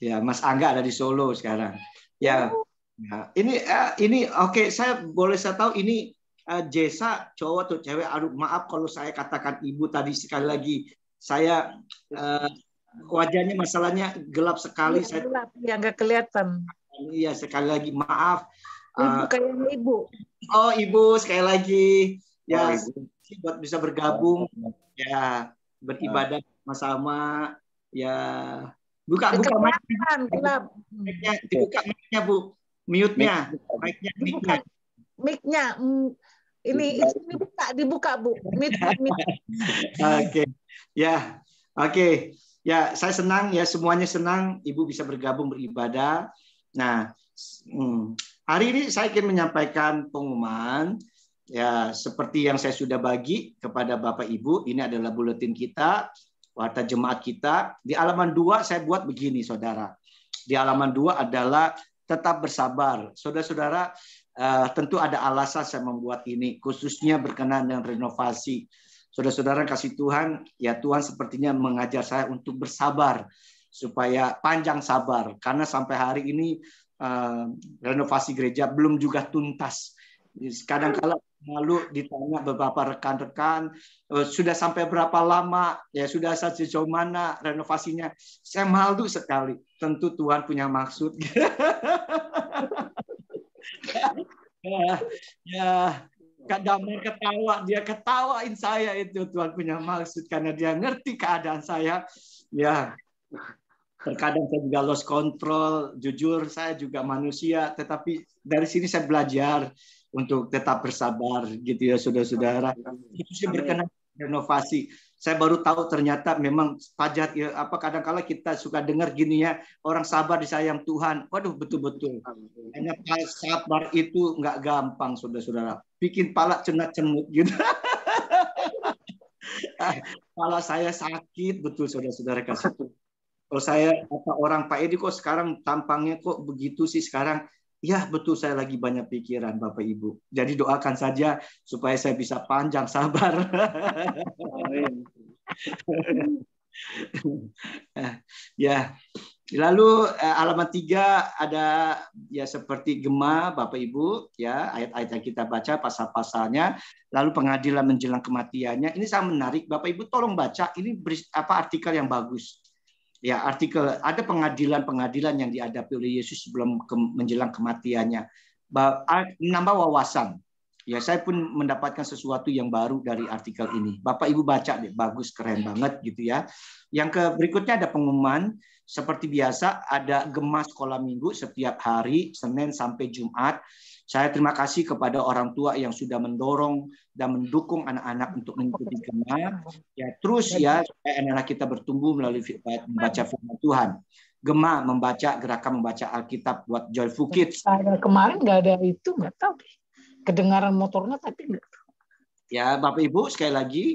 Ya, Mas Angga ada di Solo sekarang. Ya. Nah, ini oke, saya tahu ini Jessa cowok atau cewek? Aduh, maaf kalau saya katakan ibu tadi sekali lagi. Saya wajahnya masalahnya gelap sekali. Ya, gelap, ya nggak kelihatan. Iya, sekali lagi maaf. Ibu kayaknya ibu. Oh, ibu sekali lagi. Ya, buat bisa bergabung, ya beribadah sama-sama. Ya, buka gelap. mic-nya, dibuka mic-nya Bu. Mute-nya, mic-nya. Ini dibuka Bu. Oke. Ya. Oke. Ya, saya senang ya, semuanya senang Ibu bisa bergabung beribadah. Nah, hari ini saya ingin menyampaikan pengumuman ya, seperti yang saya sudah bagi kepada Bapak Ibu. Ini adalah buletin kita, warta jemaat kita. Di halaman 2 saya buat begini, Saudara. Di halaman 2 adalah tetap bersabar. Saudara-saudara, tentu ada alasan saya membuat ini, khususnya berkenaan dengan renovasi. Saudara-saudara kasih Tuhan, ya Tuhan sepertinya mengajar saya untuk bersabar, supaya panjang sabar. Karena sampai hari ini renovasi gereja belum juga tuntas. Kadang-kala lalu ditanya beberapa rekan-rekan, sudah sampai berapa lama, ya sudah sejauh mana renovasinya. Saya malu sekali. Tentu Tuhan punya maksud. Ya, Kak Damar ketawa, dia ketawain saya itu Tuhan punya maksud karena dia ngerti keadaan saya. Ya, terkadang saya juga lost control. Jujur saya juga manusia, tetapi dari sini saya belajar untuk tetap bersabar, gitu ya, saudara-saudara. Itu sih berkenaan renovasi. Saya baru tahu ternyata memang Fajar ya, kadang-kala kita suka dengar gini ya, orang sabar disayang Tuhan. Waduh, betul-betul. Hanya sabar itu nggak gampang, saudara-saudara. Bikin pala cenut-cenut gitu. Kepala saya sakit betul, saudara-saudara kasih. Kalau saya orang Pak Edi kok sekarang tampangnya kok begitu sih sekarang. Ya betul, saya lagi banyak pikiran Bapak Ibu. Jadi doakan saja supaya saya bisa panjang sabar. Amin. Ya, lalu halaman 3 ada ya seperti gema Bapak Ibu, ya ayat-ayat yang kita baca, pasal-pasalnya, lalu pengadilan menjelang kematiannya. Ini sangat menarik, Bapak Ibu tolong baca. Ini artikel yang bagus. Ya, artikel ada pengadilan yang dihadapi oleh Yesus sebelum menjelang kematiannya. Menambah wawasan. Ya, saya pun mendapatkan sesuatu yang baru dari artikel ini. Bapak Ibu baca deh, bagus, keren banget gitu ya. Yang berikutnya ada pengumuman. Seperti biasa ada gema sekolah minggu setiap hari Senin sampai Jumat. Saya terima kasih kepada orang tua yang sudah mendorong dan mendukung anak-anak untuk mengikuti gema. Ya, terus ya supaya anak-anak kita bertumbuh melalui membaca firman Tuhan. Gema gerakan membaca Alkitab buat Joyful Kids. Kemarin nggak ada itu, nggak tahu deh. Kedengaran motornya tapi nggak tahu. Ya, Bapak Ibu sekali lagi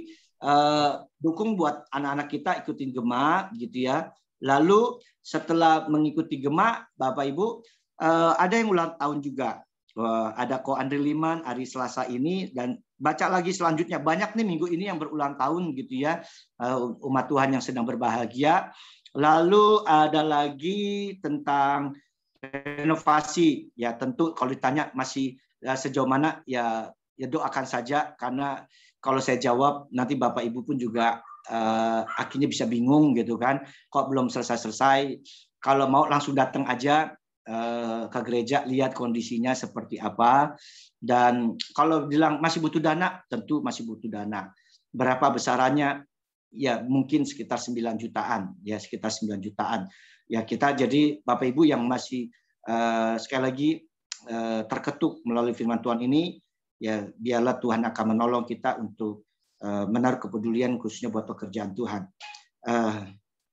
dukung buat anak-anak kita ikutin gema gitu ya. Lalu setelah mengikuti gema, Bapak Ibu ada yang ulang tahun juga. Ada Ko Andri Liman hari Selasa ini, dan baca lagi selanjutnya. Banyak nih minggu ini yang berulang tahun gitu ya, umat Tuhan yang sedang berbahagia. Lalu ada lagi tentang renovasi. Ya tentu kalau ditanya masih sejauh mana ya doakan saja, karena kalau saya jawab nanti Bapak Ibu pun juga akhirnya bisa bingung gitu kan, kok belum selesai-selesai. Kalau mau langsung datang aja ke gereja, lihat kondisinya seperti apa. Dan kalau bilang masih butuh dana, tentu masih butuh dana. Berapa besarannya? Ya mungkin sekitar 9 jutaan, ya sekitar 9 jutaan. Ya kita jadi Bapak Ibu yang masih sekali lagi terketuk melalui firman Tuhan ini, ya biarlah Tuhan akan menolong kita untuk menaruh kepedulian khususnya buat pekerjaan Tuhan.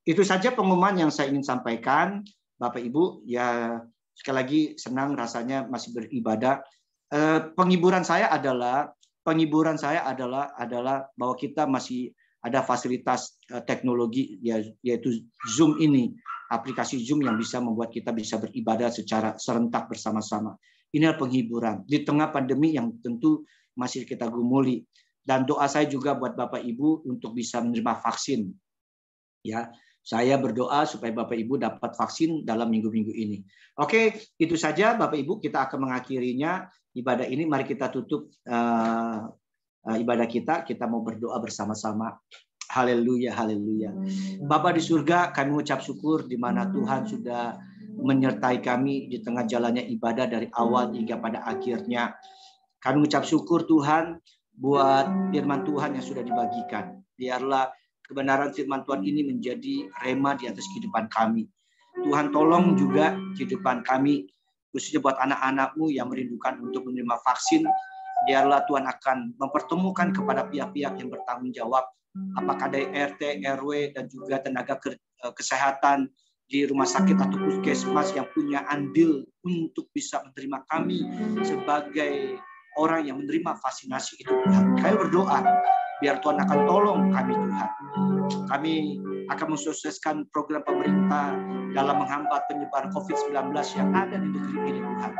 Itu saja pengumuman yang saya ingin sampaikan, Bapak Ibu. Ya sekali lagi senang rasanya masih beribadah. Penghiburan saya adalah bahwa kita masih ada fasilitas teknologi, yaitu Zoom ini, aplikasi Zoom yang bisa membuat kita bisa beribadah secara serentak bersama-sama. Ini adalah penghiburan di tengah pandemi yang tentu masih kita gumuli. Dan doa saya juga buat Bapak Ibu untuk bisa menerima vaksin. Ya, saya berdoa supaya Bapak Ibu dapat vaksin dalam minggu-minggu ini. Oke, itu saja Bapak Ibu, kita akan mengakhirinya ibadah ini. Mari kita tutup ibadah kita mau berdoa bersama-sama. Haleluya, haleluya. Bapa di surga, kami mengucap syukur di mana Tuhan sudah menyertai kami di tengah jalannya ibadah dari awal hingga pada akhirnya. Kami mengucap syukur Tuhan buat firman Tuhan yang sudah dibagikan. Biarlah kebenaran firman Tuhan ini menjadi rema di atas kehidupan kami. Tuhan tolong juga kehidupan kami, khususnya buat anak-anak-Mu yang merindukan untuk menerima vaksin. Biarlah Tuhan akan mempertemukan kepada pihak-pihak yang bertanggung jawab, apakah dari RT, RW, dan juga tenaga kesehatan di rumah sakit atau puskesmas yang punya andil untuk bisa menerima kami sebagai orang yang menerima vaksinasi itu, Tuhan. Kami berdoa, biar Tuhan akan tolong kami, Tuhan. Kami akan mensukseskan program pemerintah dalam menghambat penyebaran COVID-19 yang ada di negeri ini, Tuhan.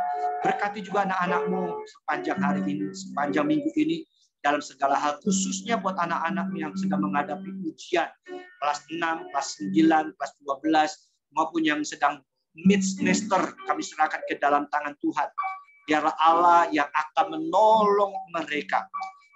Berkati juga anak-anak-Mu sepanjang hari ini, sepanjang minggu ini, dalam segala hal, khususnya buat anak-anak yang sedang menghadapi ujian, kelas 6, kelas 9, kelas 12, maupun yang sedang mid semester, kami serahkan ke dalam tangan Tuhan. Biarlah Allah yang akan menolong mereka.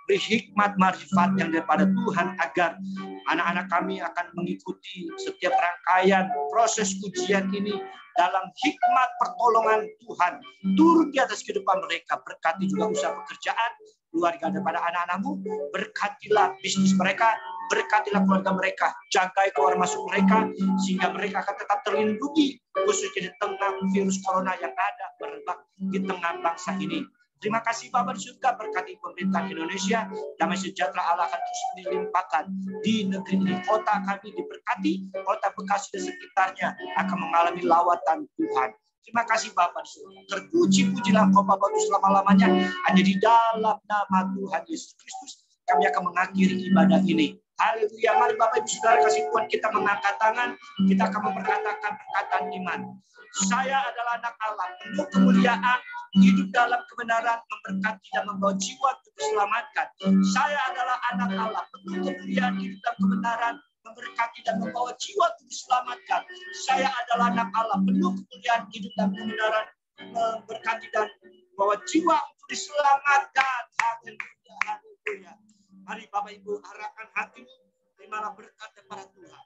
Beri hikmat marifat yang daripada Tuhan agar anak-anak kami akan mengikuti setiap rangkaian proses ujian ini dalam hikmat pertolongan Tuhan. Turun di atas kehidupan mereka. Berkati juga usaha pekerjaan, keluarga daripada anak-anak-Mu. Berkatilah bisnis mereka, berkatilah keluarga mereka, jagai keluar masuk mereka, sehingga mereka akan tetap terlindungi, khususnya di tengah virus corona yang ada merebak di tengah bangsa ini. Terima kasih Bapa di surga, berkati pemerintah Indonesia, damai sejahtera Allah akan terus dilimpahkan di negeri ini. Kota kami diberkati, kota Bekasi dan sekitarnya akan mengalami lawatan Tuhan. Terima kasih Bapa di surga. Terpuji-pujilah Kau Bapa itu selama-lamanya. Hanya di dalam nama Tuhan Yesus Kristus kami akan mengakhiri ibadah ini. Haleluya. Mari Bapak Ibu Saudara kasih Tuhan, kita mengangkat tangan, kita akan memperkatakan perkataan iman. Saya adalah anak Allah, penuh kemuliaan, hidup dalam kebenaran, memberkati dan membawa jiwa untuk diselamatkan. Saya adalah anak Allah, penuh kemuliaan, hidup dalam kebenaran, memberkati dan membawa jiwa untuk diselamatkan. Saya adalah anak Allah, penuh kemuliaan, hidup dalam kebenaran, memberkati dan membawa jiwa untuk diselamatkan. Haleluya, haleluya. Mari Bapak Ibu arahkan hatimu, terimalah berkat daripada Tuhan.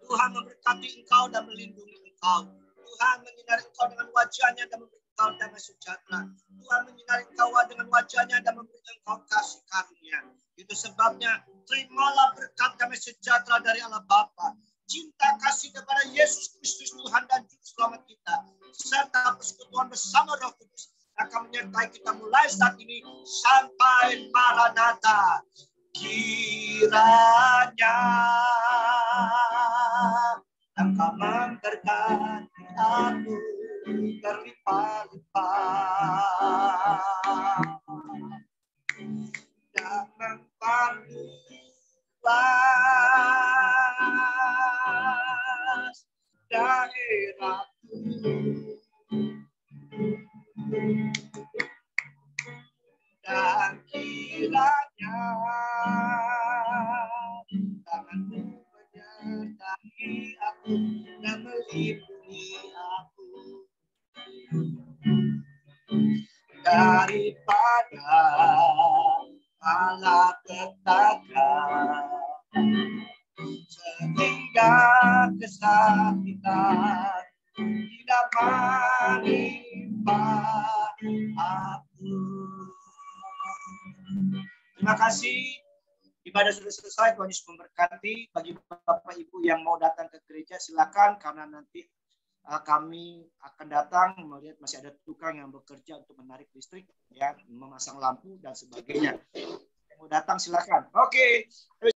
Tuhan memberkati engkau dan melindungi engkau. Tuhan menyinari engkau dengan wajahnya dan memberi engkau damai sejahtera. Tuhan menyinari engkau dengan wajahnya dan memberi engkau kasih karunia. Itu sebabnya terimalah berkat damai sejahtera dari Allah Bapa, cinta kasih kepada Yesus Kristus Tuhan dan Juru Selamat kita, serta persekutuan bersama Roh Kudus akan menyertai kita mulai saat ini sampai Maranatha. Kiranya Engkau memberkati aku berlimpah-limpah dan memperluas daerahku. dan kiranya tanganmu menyertai aku dan melindungi aku daripada malapetaka sehingga kesakitan tidak menimpa aku. Terima kasih. Ibadah sudah selesai. Tuhan Yesus memberkati. Bagi Bapak Ibu yang mau datang ke gereja, silakan karena nanti kami akan datang melihat masih ada tukang yang bekerja untuk menarik listrik, ya, memasang lampu dan sebagainya. Yang mau datang silakan. Oke.